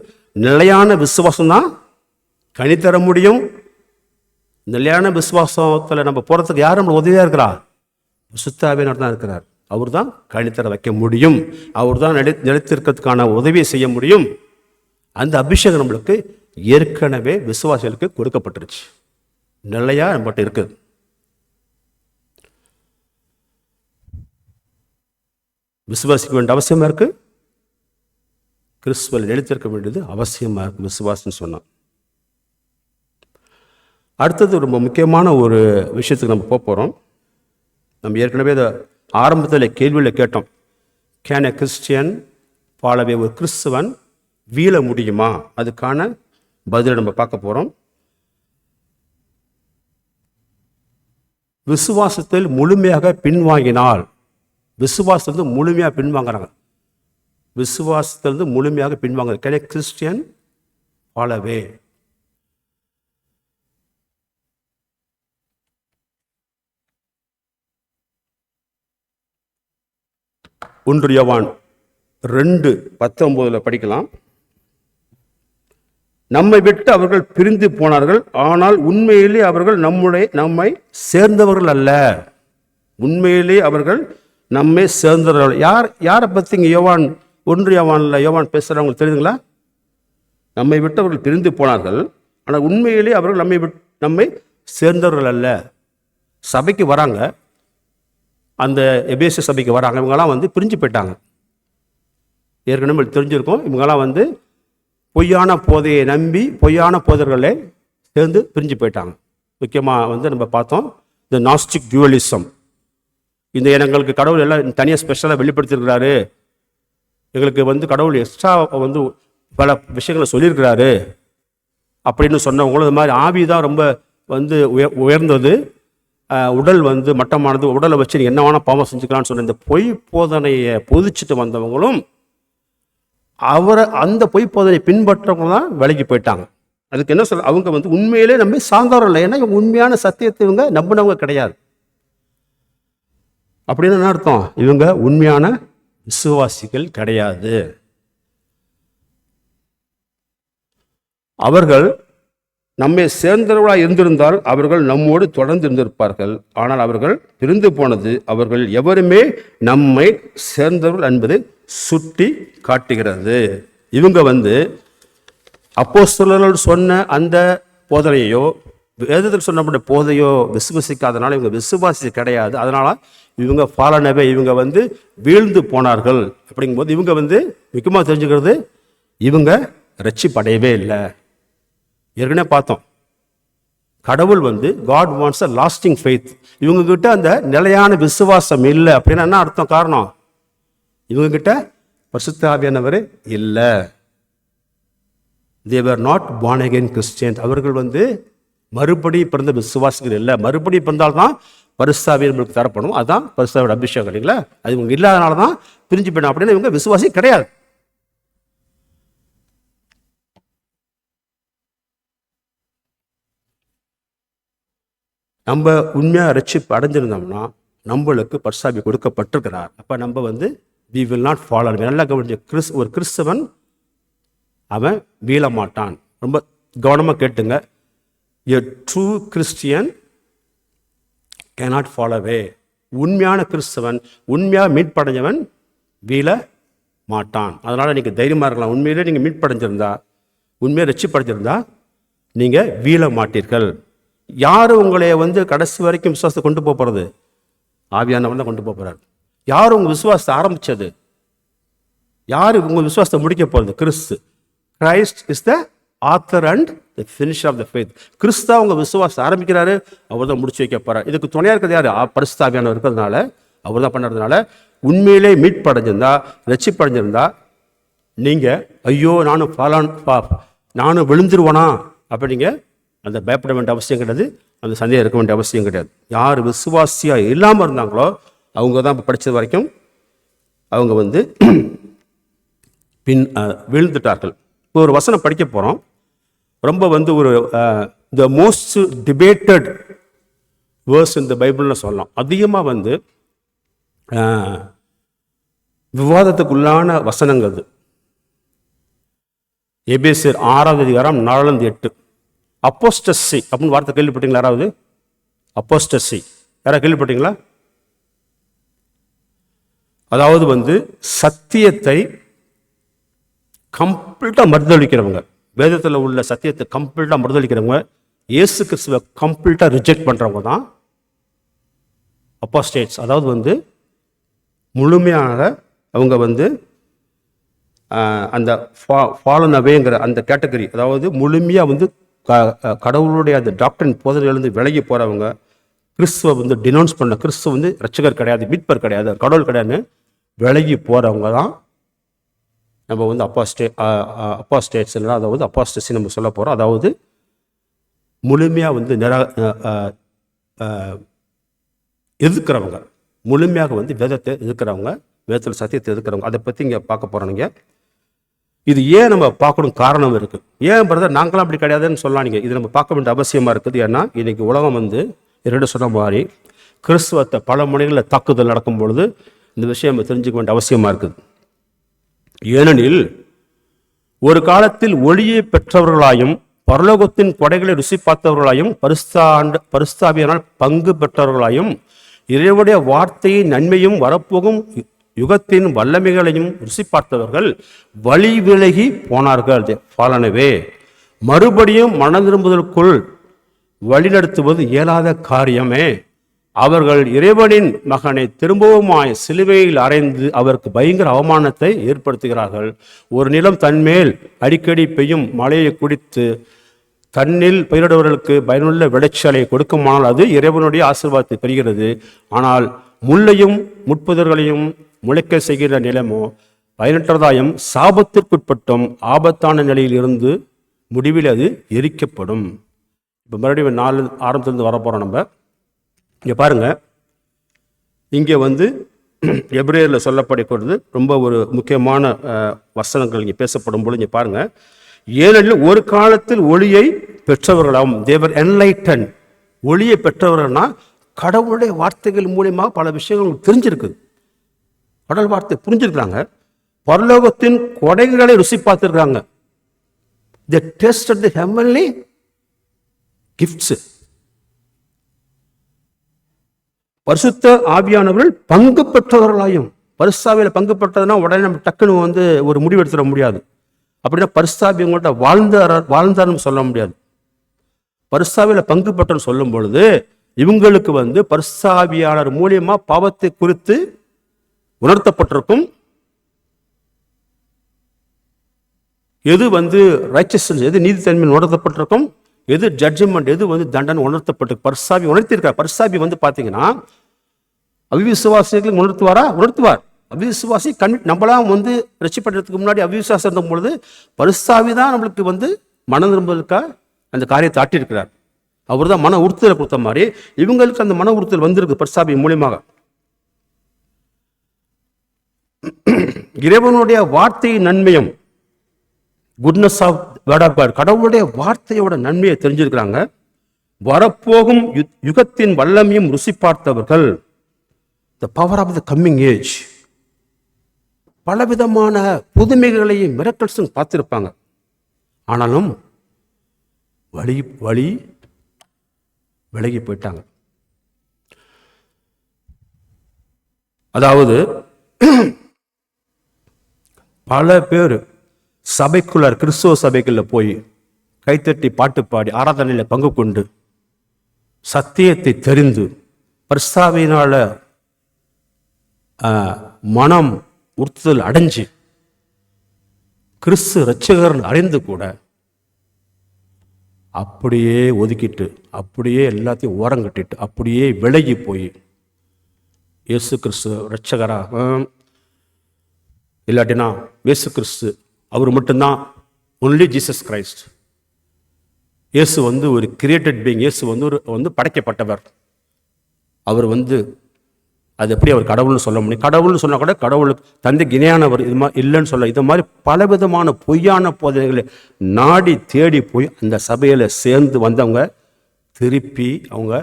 நிலையான விசுவாசம் தான் கனி தர முடியும். நிலையான விசுவாசத்தில் நம்ம போறதுக்கு யார் நம்ம உதவியா இருக்கிறார்? பரிசுத்த ஆவியானவர் தான் இருக்கிறார். அவர் தான் கனி தர வைக்க முடியும். அவர் தான் நிலைத்திருக்கிறதுக்கான உதவியை செய்ய முடியும். அந்த அபிஷேகம் நம்மளுக்கு ஏற்கனவே விசுவாசிகளுக்கு கொடுக்கப்பட்டுருச்சு, நிலையா நம்மகிட்ட இருக்குது. விசுவாசிக்க வேண்டிய அவசியமா இருக்கு, கிறிஸ்துவில் நிலைத்திருக்க வேண்டியது அவசியமா இருக்கு விசுவாசம் சொன்னான். அடுத்தது ரொம்ப முக்கியமான ஒரு விஷயத்துக்கு நம்ம போகிறோம். நம்ம ஏற்கனவே இதை ஆரம்பத்தில் கேள்வியில் கேட்டோம். கேன் எ கிறிஸ்டியன் ஃபாலோ ஒரு கிறிஸ்துவன் வீழ முடியுமா? அதுக்கான பதிலை நம்ம பார்க்க போகிறோம். விசுவாசத்தில் முழுமையாக பின்வாங்கினால், விசுவாசத்திலிருந்து முழுமையாக பின்வாங்குறாங்க, விசுவாசத்திலிருந்து முழுமையாக பின்வாங்க. கேன் எ கிறிஸ்டியன் ஃபாலோ 1 யோவான் 2:19 படிக்கலாம். நம்மை விட்டு அவர்கள் பிரிந்து போனார்கள், ஆனால் உண்மையிலே அவர்கள் நம்மை சேர்ந்தவர்கள் அல்ல. உண்மையிலே அவர்கள் நம்மை சேர்ந்தவர்கள். யாரை பற்றி இங்கே யோவான் 1 யோவான் பேசுகிறவங்களுக்கு தெரியுதுங்களா? நம்மை விட்டு அவர்கள் பிரிந்து போனார்கள், ஆனால் உண்மையிலே அவர்கள் நம்மை சேர்ந்தவர்கள் அல்ல. சபைக்கு வராங்க, அந்த எபேசு சபைக்கு வராங்க, இவங்கெல்லாம் பிரிஞ்சு போயிட்டாங்க. ஏற்கனவே தெரிஞ்சிருக்கோம், இவங்கெல்லாம் பொய்யான போதையை நம்பி பொய்யான போதர்களே சேர்ந்து பிரிஞ்சு போயிட்டாங்க. முக்கியமாக வந்து நம்ம பார்த்தோம் இந்த நாஸ்டிக் டியூவலிசம். இந்த எங்களுக்கு கடவுள் எல்லாம் தனியாக ஸ்பெஷலாக வெளிப்படுத்தியிருக்கிறாரு, எங்களுக்கு வந்து கடவுள் எக்ஸ்ட்ரா வந்து பல விஷயங்களை சொல்லியிருக்கிறாரு அப்படின்னு சொன்னவங்களும் இது மாதிரி ஆவி தான் ரொம்ப வந்து உயர்ந்தது, உடல் வந்து மட்டமானது, உடலை வச்சு நீ என்ன வேணால் பாவம் செஞ்சுக்கலான்னு சொன்ன இந்த பொய் போதனையை பொதிச்சுட்டு வந்தவங்களும் அந்த பொய் போதனை பின்பற்றவங்க தான் விலகி போயிட்டாங்க. அதுக்கு என்ன சொல்ல, அவங்க வந்து உண்மையிலே நம்ம சார்ந்தவர்கள் இல்லை. ஏன்னா இவங்க உண்மையான சத்தியத்தை இவங்க நம்பினவங்க கிடையாது. அப்படின்னு என்ன அர்த்தம்? இவங்க உண்மையான விசுவாசிகள் கிடையாது. அவர்கள் நம்மை சேர்ந்தவர்களாக இருந்திருந்தால் அவர்கள் நம்மோடு தொடர்ந்து இருந்திருப்பார்கள். ஆனால் அவர்கள் பிரிந்து போனது அவர்கள் எவருமே நம்மை சேர்ந்தவர்கள் என்பதை சுட்டி காட்டுகிறது. இவங்க வந்து அப்போஸ்தலர்கள் சொன்ன அந்த போதனையோ வேதத்தில் சொன்னப்பட்ட போதையோ விசுவாசிக்காதனால இவங்க விசுவாசி கிடையாது. அதனால இவங்க ஃபாலனவே, இவங்க வந்து வீழ்ந்து போனார்கள். அப்படிங்கும்போது இவங்க வந்து முக்கியமாக தெரிஞ்சுக்கிறது, இவங்க ரட்சிப்படையவே இல்லை. ஏற்கனவே பார்த்தோம், கடவுள் வந்து God wants a lasting faith. இவங்க கிட்ட அந்த நிலையான விசுவாசம் இல்லை. அப்படின்னா என்ன அர்த்தம்? காரணம், இவங்க கிட்ட பரிசுத்த ஆவியானவர் இல்லை. they were not born again Christians. அவர்கள் வந்து மறுபடி பிறந்த விசுவாசிகள் இல்லை. மறுபடி பிறந்தால்தான் பரிசுத்த ஆவி நம்மளுக்கு தரப்படும். அதுதான் பரிசுத்த அபிஷேகம் இல்லைங்களா? அது இவங்க இல்லாதனால தான் பிரிஞ்சு போயிடும். அப்படின்னு இவங்க விசுவாசி கிடையாது. நம்ம உண்மையாக ரட்சிப்பு அடைஞ்சிருந்தோம்னா நம்மளுக்கு பரிசுத்த ஆவி கொடுக்கப்பட்டிருக்கிறார். அப்போ நம்ம வந்து we will not follow. நல்லா கவனிச்சு, ஒரு கிறிஸ்தவன் அவன் வீழ மாட்டான். ரொம்ப கவனமாக கேட்டுங்க. a true Christian cannot fall away. உண்மையான கிறிஸ்தவன், உண்மையாக மீட்படைஞ்சவன் வீழ மாட்டான். அதனால் நீங்கள் தைரியமாக இருக்கலாம். உண்மையிலே நீங்கள் மீட்படைஞ்சிருந்தா, உண்மையாக ரட்சிப்படைஞ்சிருந்தா நீங்கள் வீழ மாட்டீர்கள். யார் உங்களை வந்து கடைசி வரைக்கும் விசுவாசத்தை கொண்டு போகிறது? ஆவியானவன் தான் கொண்டு போகிறார். யார் உங்கள் விசுவாசத்தை ஆரம்பித்தது? யார் உங்கள் விசுவாசத்தை முடிக்க போகிறது? கிறிஸ்து. Christ is the author and the finisher of the faith. கிறிஸ்தா உங்கள் விசுவாசத்தை ஆரம்பிக்கிறாரு, அவர் தான் முடிச்சு வைக்க போகிறார். இதுக்கு துணையாக இருக்கிறது யார்? பரிசுத்த ஆவியானவர் இருக்கிறதுனால, அவர் தான் பண்ணுறதுனால உண்மையிலே மீட்படைஞ்சிருந்தா, ரட்சிப்படைஞ்சிருந்தா நீங்கள் ஐயோ நானும் விழுந்துருவானா அப்படிங்க அந்த பயப்பட வேண்டிய அவசியம் கிடையாது, அந்த சந்தேகம் இருக்க வேண்டிய அவசியம் கிடையாது. யார் விசுவாசியாக இல்லாமல் இருந்தாங்களோ அவங்க தான் இப்போ படித்தது வரைக்கும் அவங்க வந்து வீழ்ந்துட்டார்கள். இப்போ ஒரு வசனம் படிக்க போகிறோம். ரொம்ப வந்து ஒரு த மோஸ்ட் டிபேட்டட் வேர்ஸ் இந்த பைபிள்னு சொல்லலாம். அதிகமாக வந்து விவாதத்துக்குள்ளான வசனங்கள் அது. எபேசியர் 6வது அதிகாரம் 4-8. அப்போஸ்டசி அப்படின்னு வார்த்தை கேள்விப்பட்டீங்களா? யாராவது அப்போஸ்டசி யாராவது கேள்விப்பட்டீங்களா? அதாவது வந்து சத்தியத்தை கம்ப்ளீட்டாக மறுதளிக்கிறவங்க, வேதத்தில் உள்ள சத்தியத்தை கம்ப்ளீட்டாக மறுதளிக்கிறவங்க, இயேசு கிறிஸ்துவை கம்ப்ளீட்டாக ரிஜெக்ட் பண்ணுறவங்க தான் அப்போஸ்டேட்ஸ். அதாவது வந்து முழுமையாக அவங்க வந்து அந்த ஃபாலன் அவேங்கிற அந்த கேட்டகரி, அதாவது முழுமையாக வந்து கடவுளுடைய அந்த டாக்டரின் போதனையிலிருந்து விலகி போகிறவங்க, கிறிஸ்துவை வந்து டினவுன்ஸ் பண்ண, கிறிஸ்துவ வந்து ரட்சகர் கிடையாது, மீட்பர் கிடையாது, கடவுள் கிடையாதுன்னு விலகி போகிறவங்க தான் நம்ம வந்து அப்போஸ்டேட்ஸ், அதாவது அப்போஸ்டசி நம்ம சொல்ல போகிறோம். அதாவது முழுமையாக வந்து எதிர்க்கிறவங்க, முழுமையாக வந்து வேதத்தை எதிர்க்கிறவங்க, வேதத்தில் சத்தியத்தை எதிர்க்கிறவங்க. அதை பற்றி இங்கே பார்க்க போகிறோம். இது ஏன் நம்ம பார்க்கணும்? காரணம் இருக்குது. ஏன் பிரதர் நாங்களாம் அப்படி கிடையாதுன்னு சொல்லலாம். நீங்கள் இது நம்ம பார்க்க வேண்டிய அவசியமாக இருக்குது. ஏன்னா இன்றைக்கி உலகம் வந்து இரண்டு சொன்ன மாதிரி கிறிஸ்துவத்தை பல முனைகளில் தாக்குதல் நடக்கும் பொழுது இந்த விஷயம் நம்ம தெரிஞ்சுக்க வேண்டிய அவசியமாக இருக்குது. ஏனெனில் ஒரு காலத்தில் ஒளியை பெற்றவர்களாயும் பரலோகத்தின் கொடைகளை ருசி பார்த்தவர்களாயும் பரிசுத்தாவியினால் பங்கு பெற்றவர்களாயும் இறைவனுடைய வார்த்தையின் நன்மையும் வரப்போகும் யுகத்தின் வல்லமைகளையும் ருசி பார்த்தவர்கள் வழி விலகி போனார்கள். ஃபாலனவே, மறுபடியும் மனம் திரும்புதலுக்குள் வழிநடத்துவது இயலாத காரியமே. அவர்கள் இறைவனின் மகனை திரும்பவுமாய் சிலுவையில் அறைந்து அவருக்கு பயங்கர அவமானத்தை ஏற்படுத்துகிறார்கள். ஒரு நிலம் தன்மேல் அடிக்கடி பெய்யும் மழையை குடித்து தன்னில் பயிரிடுவர்களுக்கு பயனுள்ள விளைச்சலை கொடுக்குமானால் அது இறைவனுடைய ஆசீர்வாதத்தை பெறுகிறது. ஆனால் முள்ளையும் முட்புதர்களையும் முளைக்க செய்கிற நிலமோ பயனற்றதாயும் சாபத்திற்குட்பட்டும் ஆபத்தான நிலையில் இருந்து முடிவில் அது எரிக்கப்படும். இப்போ மறுபடியும் 4 ஆரம்பத்திலிருந்து வரப்போகிறோம். நம்ம இங்கே பாருங்கள், இங்கே எபிரேயரில் சொல்லப்படுகிறது ரொம்ப ஒரு முக்கியமான வசனங்கள் இங்கே பேசப்படும் பொழுது இங்கே பாருங்கள், ஏனெனில் ஒரு காலத்தில் ஒளியை பெற்றவர்களாம், தேவர் என்லைட்டன், ஒளியை பெற்றவர்கள்னா கடவுளுடைய வார்த்தைகள் மூலியமாக பல விஷயங்கள் தெரிஞ்சிருக்குது, கடவுள் வார்த்தை புரிஞ்சிருக்கிறாங்க, பரலோகத்தின் கொடைகளை ருசி பார்த்துருக்காங்க. they tasted the heavenly gifts. பரிசுத்த ஆவியானவர்கள் பங்கு பெற்றவர்களாயும், பரிசுத்தாவியில் பங்கு பெற்றதுன்னா உடனே நம்ம டக்குன்னு ஒரு முடிவு எடுத்துட முடியாது. அப்படின்னா பரிசுத்தாவி உங்கள்கிட்ட வாழ்ந்தார்னு சொல்ல முடியாது. பரிசுத்தாவியில் பங்கு பெற்றன்னு சொல்லும் பொழுது இவங்களுக்கு பரிசுத்தாவியாளர் மூலியமா பாவத்தை குறித்து உணர்த்தப்பட்டிருக்கும். எது ரைச்சஸ்னஸ், எது நீதித்தன்மை உணர்த்தப்பட்டிருக்கும், எது ஜட்ஜ்மெண்ட், எது தண்டனை உணர்த்தப்பட்டிருக்கு. பரிசுத்தாவி உணர்த்தியிருக்கார். பரிசுத்தாவி பார்த்தீங்கன்னா அவிசுவாசிகளுக்கு உணர்த்துவார். அவிசுவாசி நம்மளாம் ரட்சிப்பட்டதுக்கு முன்னாடி அவிசுவாசம் இருந்த பொழுது பரிசுத்தாவி தான் நம்மளுக்கு மனம் திரும்புவதற்காக அந்த காரியத்தை ஆட்டியிருக்கிறார். அவர் தான் மன உறுத்தலை கொடுத்த மாதிரி இவங்களுக்கு அந்த மன உறுத்தல் வந்திருக்கு பரிசுத்தாவி மூலியமாக. இறைவனுடைய வார்த்தையின் நன்மையும், goodness of word of God, கடவுளுடைய வார்த்தையோட நன்மையை தெரிஞ்சிருக்கிறாங்க. வரப்போகும் யுகத்தின் வல்லமையும் ருசி பார்த்தவர்கள், the power of the coming age, பலவிதமான புதுமைகளையும் மிரக்கல்ஸும் பார்த்திருப்பாங்க. ஆனாலும் வழி விலகி போயிட்டாங்க. அதாவது பல பேர் சபைக்குள்ள, கிறிஸ்துவ சபைக்குள்ள போய் கைத்தட்டி பாட்டு பாடி ஆராதனையில் பங்கு கொண்டு சத்தியத்தை தெரிந்து பரிசுத்தாவியினால மனம் உறுத்துதல் அடைஞ்சு கிறிஸ்து இரட்சகர் அறிந்து கூட அப்படியே ஒதுக்கிட்டு, அப்படியே எல்லாத்தையும் ஓரங்கட்டிட்டு, அப்படியே விலகி போய் இயேசு கிறிஸ்து இரட்சகரா இல்லாட்டினா இயேசு கிறிஸ்து அவர் மட்டும்தான், ஒன்லி ஜீசஸ் கிரைஸ்ட், இயேசு ஒரு கிரியேட்டட் பீயிங், இயேசு படைக்கப்பட்டவர், அவர் அது எப்படி அவர் கடவுள்னு சொல்ல முடியும்? கடவுள்னு சொன்னால் கூட கடவுளுக்கு தந்தைக்கு இணையானவர் இது மாதிரி இல்லைன்னு சொல்ல. இது மாதிரி பலவிதமான பொய்யான போதனைகளை நாடி தேடி போய் அந்த சபையில் சேர்ந்து வந்தவங்க திருப்பி அவங்க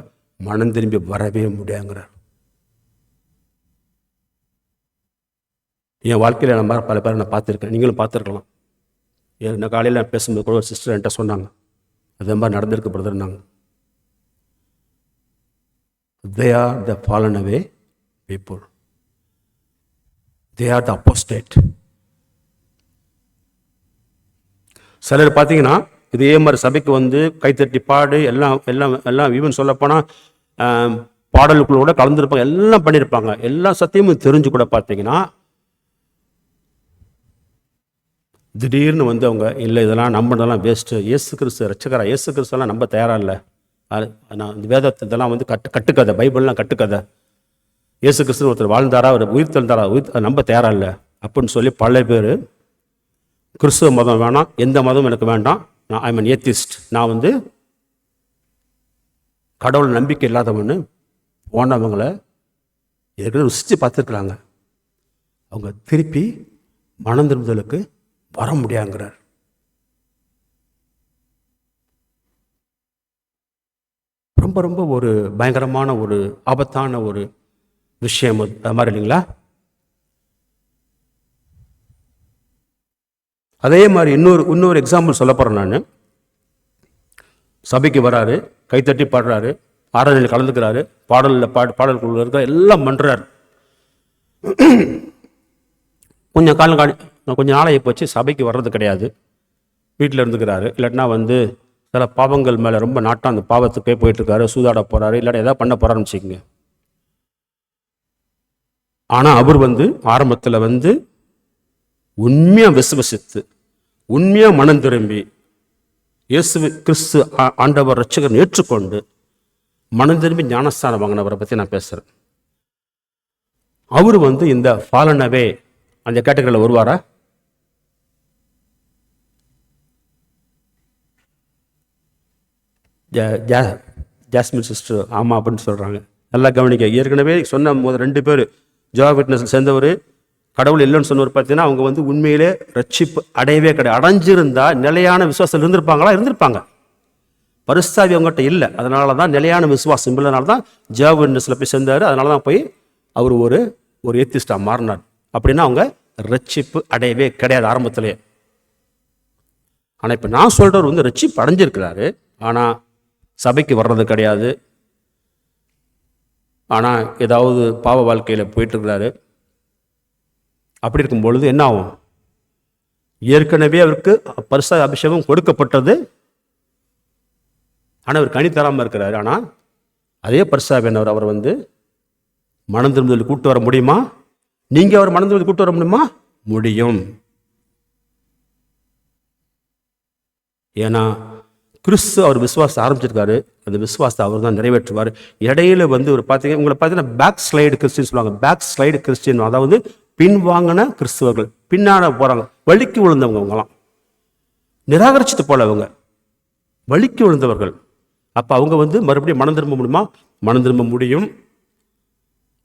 மனம் திரும்பி வரவே முடியாங்கிறார். என் வாழ்க்கையில் நான் பல பேரை நான் பார்த்துருக்கேன், நீங்களும் பார்த்துருக்கலாம். என்ன காலையில் நான் பேசும்போது கூட ஒரு சிஸ்டர் என்கிட்ட சொன்னாங்க, அதே மாதிரி நடந்திருக்கு பிரதர். நாங்கள் they are the fallen away people, they are the apostate. சிலர் பார்த்தீங்கன்னா இதே மாதிரி சபைக்கு கைத்தட்டி பாடு எல்லாம் ஈவன் சொல்லப்போனால் பாடலுக்குள்ள கலந்துருப்பாங்க, எல்லாம் பண்ணியிருப்பாங்க, எல்லா சத்தியமும் தெரிஞ்சு கூட பார்த்தீங்கன்னா திடீர்னு அவங்க இல்லை இதெல்லாம் நம்பினதெல்லாம் வேஸ்ட்டு, இயேசு கிறிஸ்து இரட்சகரா, இயேசு கிறிஸ்துலாம் நம்ப தயாராக இல்லை, நான் இந்த வேதத்தை இதெல்லாம் கட்டுக்கதை, பைபிள்லாம் கட்டுக்கதை, இயேசு கிறிஸ்து ஒருத்தர் வாழ்ந்தாரா, ஒரு உயிர் தெழுந்தாரா, நம்ப தயாராக இல்லை அப்படின்னு சொல்லி பல பேர் கிறிஸ்துவ மதம் வேணாம், எந்த மதமும் எனக்கு வேண்டாம், நான் ஐ மீன் ஏத்திஸ்ட், நான் கடவுள் நம்பிக்கை இல்லாதவன்னு போனவங்களை ஏற்கனவே ருசித்து பார்த்துருக்குறாங்க. அவங்க திருப்பி மனம் திரும்புதலுக்கு வர முடியாங்கிறார். ரொம்ப ரொம்ப ஒரு பயங்கரமான ஒரு ஆபத்தான ஒரு விஷயம் அது மாதிரி இல்லைங்களா? அதே மாதிரி இன்னொரு எக்ஸாம்பிள் சொல்ல போகிறேன். நான் சபைக்கு வராரு, கைத்தட்டி பாடுறாரு, ஆராதனையில் கலந்துக்கிறாரு, பாடல்குள்ள இருக்க எல்லாம் பண்ணுறாரு. கொஞ்சம் நாளைக்கு போச்சு சபைக்கு வர்றது கிடையாது, வீட்டில் இருந்துக்கிறாரு. இல்லாட்டினா சில பாவங்கள் மேலே ரொம்ப நாட்டம் அந்த பாவத்துக்கே போயிட்டுருக்காரு, சூதாட போகிறாரு, இல்லாட்டி எதாவது பண்ண போகிறாருன்னு வச்சுக்கோங்க. ஆனால் அவர் வந்து ஆரம்பத்தில் வந்து உண்மையாக விசுவசித்து உண்மையாக மனம் திரும்பி இயேசு கிறிஸ்து ஆண்டவர் ரட்சகர் ஏற்றுக்கொண்டு மனம் திரும்பி ஞானஸ்தானம் வாங்கினவரை பற்றி நான் பேசுகிறேன். அவர் வந்து இந்த ஃபாலனவே அந்த கேட்டகரியில் வருவாரா? ஜாஸ்மின் சிஸ்டர் ஆமாம் அப்படின்னு சொல்கிறாங்க. நல்லா கவனிக்க. ஏற்கனவே சொன்ன போது 2 பேர் ஜோவா விட்னஸ் சேர்ந்தவர் கடவுள் இல்லைன்னு சொன்னவர் பார்த்தீங்கன்னா அவங்க வந்து உண்மையிலே ரட்சிப்பு அடையவே கிடையாது. அடைஞ்சிருந்தா நிலையான விசுவாசம் இருந்திருப்பாங்களா? இருந்திருப்பாங்க. பரிசுத்தாவி அவங்ககிட்ட இல்லை. அதனால தான் நிலையான விசுவாசம் இல்லைனால தான் ஜோவா விட்னஸில் போய் சேர்ந்தார். அதனால தான் போய் அவர் ஒரு ஏத்திஸ்டாக மாறினார். அப்படின்னா அவங்க ரட்சிப்பு அடையவே கிடையாது ஆரம்பத்திலே. ஆனால் இப்போ நான் சொல்கிறவர் வந்து ரட்சிப்பு அடைஞ்சிருக்கிறாரு, ஆனால் சபைக்கு வர்றது கிடையாது. ஆனால் ஏதாவது பாவ வாழ்க்கையில் போயிட்டுருக்கிறாரு. அப்படி இருக்கும் பொழுது என்ன ஆகும்? ஏற்கனவே அவருக்கு பரிசுத்த அபிஷேகம் கொடுக்கப்பட்டது, ஆனால் அவர் கனி தராமல் இருக்கிறாரு. ஆனால் அதே பரிசுத்தாவியானவர் அவர் வந்து மனம் திரும்புதல் கூட்டு வர முடியுமா? நீங்கள் அவர் மனம் திரும்புதல் கூட்டு வர முடியுமா? முடியும். ஏன்னா கிறிஸ்து அவர் விசுவாசத்தை ஆரம்பிச்சிருக்காரு. அந்த விசுவாசத்தை அவர் தான் நிறைவேற்றுவார். இடையில வந்து ஒரு பார்த்தீங்கன்னா உங்களை பார்த்தீங்கன்னா பேக் ஸ்லைடு கிறிஸ்டின் சொல்லுவாங்க. பேக் ஸ்லைடு கிறிஸ்டின், அதாவது பின்வாங்கின கிறிஸ்துவர்கள், பின்னாட போகிறாங்க, வழிக்கு விழுந்தவங்க. அவங்களாம் நிராகரிச்சுட்டு போல, அவங்க வழிக்கு விழுந்தவர்கள். அப்போ அவங்க வந்து மறுபடியும் மனம் திரும்ப முடியுமா? மனம் திரும்ப முடியும்.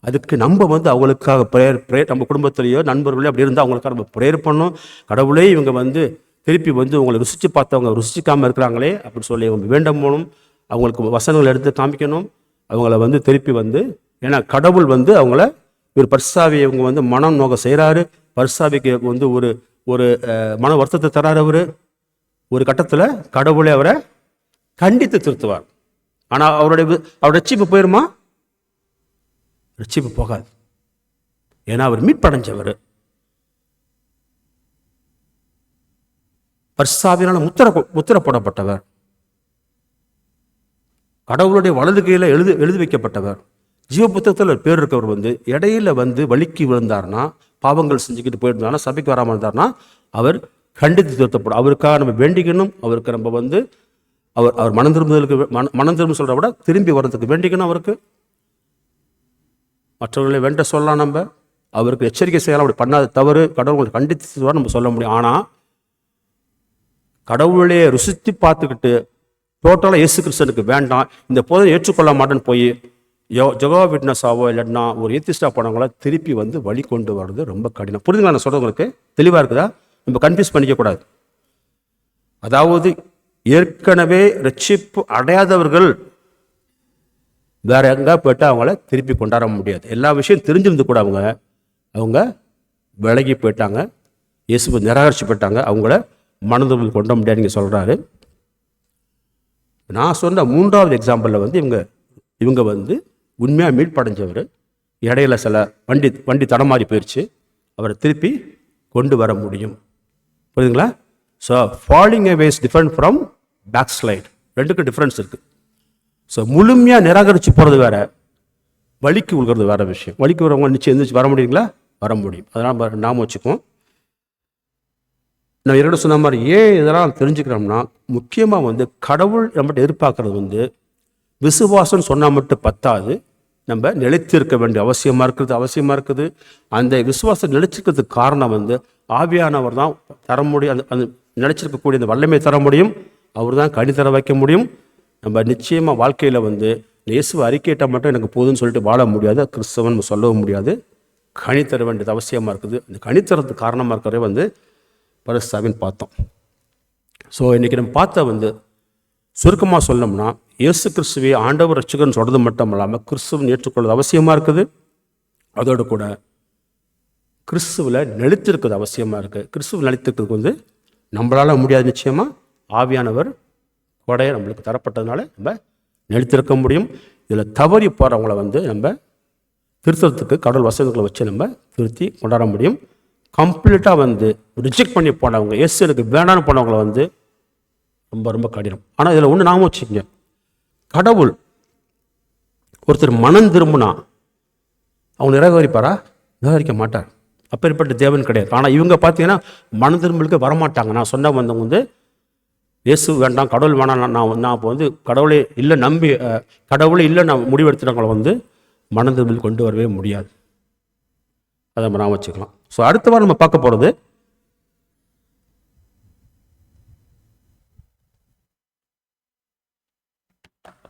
அதுக்கு நம்ம வந்து அவங்களுக்காக ப்ரேயர் நம்ம குடும்பத்திலேயோ நண்பர்களோ அப்படி இருந்தால் அவங்களுக்காக நம்ம ப்ரேயர் பண்ணணும். கடவுளே இவங்க வந்து திருப்பி வந்து உங்களை ருசித்து பார்த்தவங்க ருசிக்காமல் இருக்கிறாங்களே அப்படின்னு சொல்லி அவங்க வேண்டும் போகணும். அவங்களுக்கு வசனங்கள் எடுத்து காமிக்கணும். அவங்கள வந்து திருப்பி வந்து, ஏன்னா கடவுள் வந்து அவங்கள ஒரு பரிசுத்தாவியை அவங்க வந்து மனம் நோக்க செய்கிறாரு. பரிசுத்தாவிக்கு வந்து ஒரு மன வருத்தத்தை தராரு. அவர் ஒரு கட்டத்தில் கடவுளே அவரை கண்டித்து திருத்துவார். ஆனால் அவருடைய ரட்சிப்பு போயிருமா? ரட்சிப்பு போகாது. ஏன்னா அவர் மீட்படைஞ்சவர், பரிசுத்தாவியினால முத்திர போடப்பட்டவர், கடவுளுடைய வலது கையில் எழுதி வைக்கப்பட்டவர், ஜீவ புத்தகத்தில் பேர் இருக்கவர் வந்து இடையில வந்து வலிக்கு விழுந்தார்னா, பாவங்கள் செஞ்சுக்கிட்டு போயிருந்தாருன்னா, சபைக்கு வராமல் இருந்தார்னா அவர் கண்டித்து திருத்தப்படும். அவருக்காக நம்ம வேண்டிக்கணும். அவருக்கு நம்ம வந்து அவர் மனம் திரும்ப சொல்கிறத விட திரும்பி வர்றதுக்கு வேண்டிக்கணும். அவருக்கு மற்றவர்களை வேண்ட சொல்லலாம். நம்ம அவருக்கு எச்சரிக்கை செய்யலாம். அப்படி பண்ணாத தவறு கடவுளை கண்டித்து நம்ம சொல்ல முடியும். ஆனால் கடவுளையே ருசித்து பார்த்துக்கிட்டு டோட்டலாக இயேசு கிறிஸ்தனுக்கு வேண்டாம், இந்த போதை ஏற்றுக்கொள்ள மாட்டேன்னு போய் ஜெகோவா விட்னஸாவோ இல்லைன்னா ஒரு ஏத்திஸ்டா போனவங்கள திருப்பி வந்து வழி கொண்டு வர்றது ரொம்ப கடினம். புரிஞ்சுங்களா? நான் சொல்கிறவங்களுக்கு தெளிவாக இருக்குதா? நம்ம கன்ஃபியூஸ் பண்ணிக்கக்கூடாது. அதாவது ஏற்கனவே ரட்சிப்பு அடையாதவர்கள் வேற எங்கே போய்ட்டு அவங்கள திருப்பி கொண்டாட முடியாது. எல்லா விஷயம் தெரிஞ்சிருந்து கூட அவங்க விலகி போயிட்டாங்க, இயேசுவை நிராகரிச்சு போயிட்டாங்க, அவங்கள மனதில் கொண்ட முடியாது நீங்கள் சொல்கிறாரு. நான் சொன்ன 3வது எக்ஸாம்பிளில் வந்து இவங்க வந்து உண்மையாக மீட்படைஞ்சவர். இடையில சில வண்டி தடமாறி போயிடுச்சு, அவரை திருப்பி கொண்டு வர முடியும். புரியுதுங்களா? So falling away is different from backslide. ரெண்டுக்கும் டிஃப்ரென்ஸ் இருக்குது. ஸோ முழுமையாக நிராகரித்து போகிறது வேற, வலிக்கு விழுகிறது வேற விஷயம். வலிக்கு வரவங்க நிச்சயம் எந்திரிச்சு வர முடியுங்களா? வர முடியும். அதனால் நாம வச்சுக்குவோம். நான் என்னோட சொன்ன மாதிரி ஏன் இதெல்லாம் தெரிஞ்சுக்கிறோம்னா, முக்கியமாக வந்து கடவுள் நம்மகிட்ட எதிர்பார்க்கறது வந்து விசுவாசம்னு சொன்னால் மட்டும் பத்தாது, நம்ம நிலைத்திருக்க வேண்டிய அவசியமாக இருக்குது. அந்த விசுவாசம் நிலைச்சிருக்கிறதுக்கு காரணம் வந்து ஆவியானவர் தான் தர முடியும். அந்த நிலைச்சிருக்கக்கூடிய அந்த வல்லமை தர முடியும். அவர் தான் கனி தர வைக்க முடியும். நம்ம நிச்சயமாக வாழ்க்கையில் வந்து இயேசுவை அறிக்கையிட்டால் மட்டும் எனக்கு போதுன்னு சொல்லிட்டு வாழ முடியாது, கிறிஸ்தவன் நம்ம சொல்லவும் முடியாது. கனி தர வேண்டியது அவசியமாக இருக்குது. அந்த கனி தரத்துக்கு காரணமாக இருக்கிறதே வந்து பரிசுத்தாவின்னு பார்த்தோம். ஸோ இன்றைக்கி நம்ம பார்த்த வந்து சுருக்கமாக சொல்லணும்னா, இயேசு கிறிஸ்துவை ஆண்டவர் ரட்சகர்னு சொல்கிறது மட்டும் இல்லாமல் கிறிஸ்துவன் ஏற்றுக்கொள்வது அவசியமாக இருக்குது. அதோடு கூட கிறிஸ்துவில் நிலைத்திருக்கிறது அவசியமாக இருக்குது. கிறிஸ்துவ நிலைத்திருக்கிறதுக்கு வந்து நம்மளால் முடியாது. நிச்சயமாக ஆவியானவர் கொடையை நம்மளுக்கு தரப்பட்டதுனால நம்ம நிலைத்திருக்க முடியும். இதில் தவறி போகிறவங்கள வந்து நம்ம திருத்தத்துக்கு கடவுள் வசனங்களை வச்சு நம்ம திருத்தி கொண்டாட முடியும். கம்ப்ளீட்டாக வந்து ரிஜெக்ட் பண்ணி போனவங்க, இயேசுக்கு வேணான்னு போனவங்களை வந்து ரொம்ப ரொம்ப கடினம். ஆனால் இதில் ஒன்று நாம வச்சுக்கோங்க, கடவுள் ஒருத்தர் மனம் திரும்பினா அவங்க நிராகரிப்பாரா? நிராகரிக்க மாட்டார். அப்பேற்பட்ட தேவன் கிடையாது. ஆனால் இவங்க பார்த்தீங்கன்னா மனம் திரும்பலுக்கு வரமாட்டாங்க. நான் சொன்ன வந்தவங்க வந்து இயேசு வேண்டாம், கடவுள் வேணாம், நான் இப்போ வந்து கடவுளே இல்லை நம்பி கடவுளே இல்லை நான் முடிவெடுத்துறவங்களை வந்து மனம் திரும்பல் கொண்டு வரவே முடியாது. அதை நம்ம நான் வச்சுக்கலாம். ஸோ அடுத்த வாரம் நம்ம பார்க்க போகிறது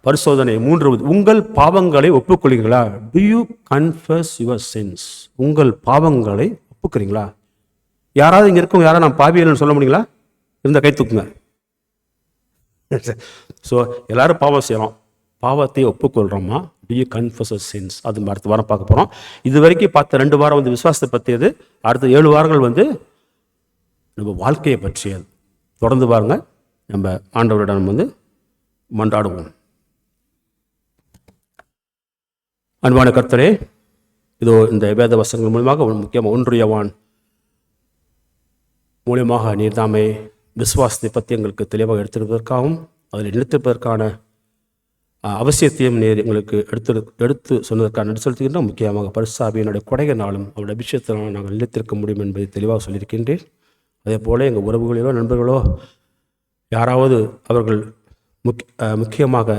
பரிசோதனை 3. உங்கள் பாவங்களை ஒப்புக்கொள்கிறீங்களா? Do you confess your sins? உங்கள் பாவங்களை ஒப்புக்கிறீங்களா? யாராவது இங்கே இருக்கவங்க யாராவது நான் பாவியல்னு சொல்ல முடியுங்களா? இருந்த கை தூக்குங்க. ஸோ எல்லாரும் பாவம் செய்யலாம். பாவத்தை ஒப்புக்கொள்கிறோமா? Do you confess your sins? அது அடுத்த வாரம் பார்க்க போகிறோம். இது வரைக்கும் பார்த்த 2 வாரம் வந்து விசுவாசத்தை பற்றியது. அடுத்த 7 வாரங்கள் வந்து நம்ம வாழ்க்கையை பற்றியது. தொடர்ந்து பாருங்க. நம்ம ஆண்டவரிடம் வந்து மன்றாடுவோம். அன்பான கர்த்தரே, இதோ இந்த வேத வசனங்கள் மூலமாக முக்கியமாக 1 யோவான் மூலியமாக நீர்தாமே விசுவாசத்தை பற்றி எங்களுக்கு தெளிவாக எடுத்திருப்பதற்காகவும் அதில் நிறுத்திருப்பதற்கான அவசியத்தையும் நீர் எங்களுக்கு எடுத்து சொன்னதற்காக நன்றி செலுத்துகின்றோம். முக்கியமாக பரிசுத்தாவியினுடைய கொடையினாலும் அவருடைய அபிஷேகத்தினாலும் நாங்கள் நிலைத்திருக்க முடியும் என்பதை தெளிவாக சொல்லியிருக்கின்றேன். அதே போல் எங்கள் உறவுகளிலோ நண்பர்களோ யாராவது அவர்கள் முக்கியமாக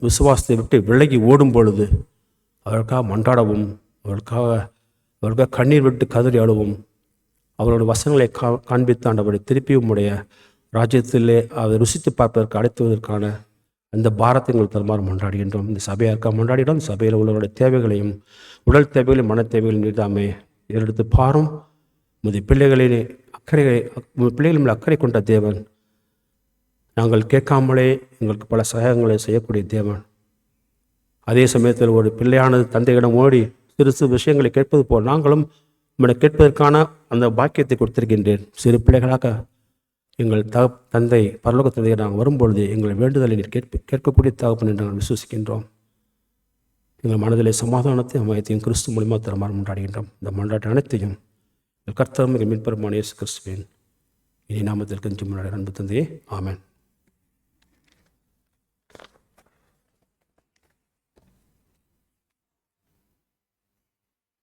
விசுவாசத்தை விட்டு விலகி ஓடும் பொழுது அவர்களுக்காக மன்றாடவும், அவர்களுக்காக கண்ணீர் விட்டு கதறி அழுவும், அவர்களுடைய வசனங்களை காண்பித்தாண்டவரை திருப்பியும் உடைய ராஜ்யத்திலே அதை ருசித்து பார்ப்பதற்கு அழைத்துவதற்கான அந்த பாரத்தை எங்கள் தருமாறு மன்றாடுகின்றோம். இந்த சபையாருக்காக மன்றாடினோம். சபையில் உள்ளவருடைய தேவைகளையும் உடல் தேவைகளையும் மன தேவைகளையும் நீர்தாமே எடுத்து பாரும். முதி பிள்ளைகளின் பிள்ளைகளின் அக்கறை கொண்ட தேவன், நாங்கள் கேட்காமலே எங்களுக்கு பல சகாயங்களை செய்யக்கூடிய தேவன். அதே சமயத்தில் ஒரு பிள்ளையானது தந்தையிடம் ஓடி சிறு சிறு விஷயங்களை கேட்பது போல் நாங்களும் நம்மளை கேட்பதற்கான அந்த பாக்கியத்தை கொடுத்திருக்கின்றேன். சிறு பிள்ளைகளாக எங்கள் தந்தை பரலோக தந்தையை நாங்கள் வரும்பொழுது எங்கள் வேண்டுதலை கேட்கக்கூடிய தகப்பன் என்று நாங்கள் விசுவசிக்கின்றோம். எங்கள் மனதிலே சமாதானத்தையும் அமையத்தையும் கிறிஸ்து மூலியமாக தரமாறு மன்றாடுகின்றோம். இந்த மன்றாட்டு அனைத்தையும் எங்கள் கர்த்தரும் எங்கள் மீட்பெருமான இயேசு கிறிஸ்துவின் இனி நாமத்திற்கு அன்பு தந்தையே, ஆமென்.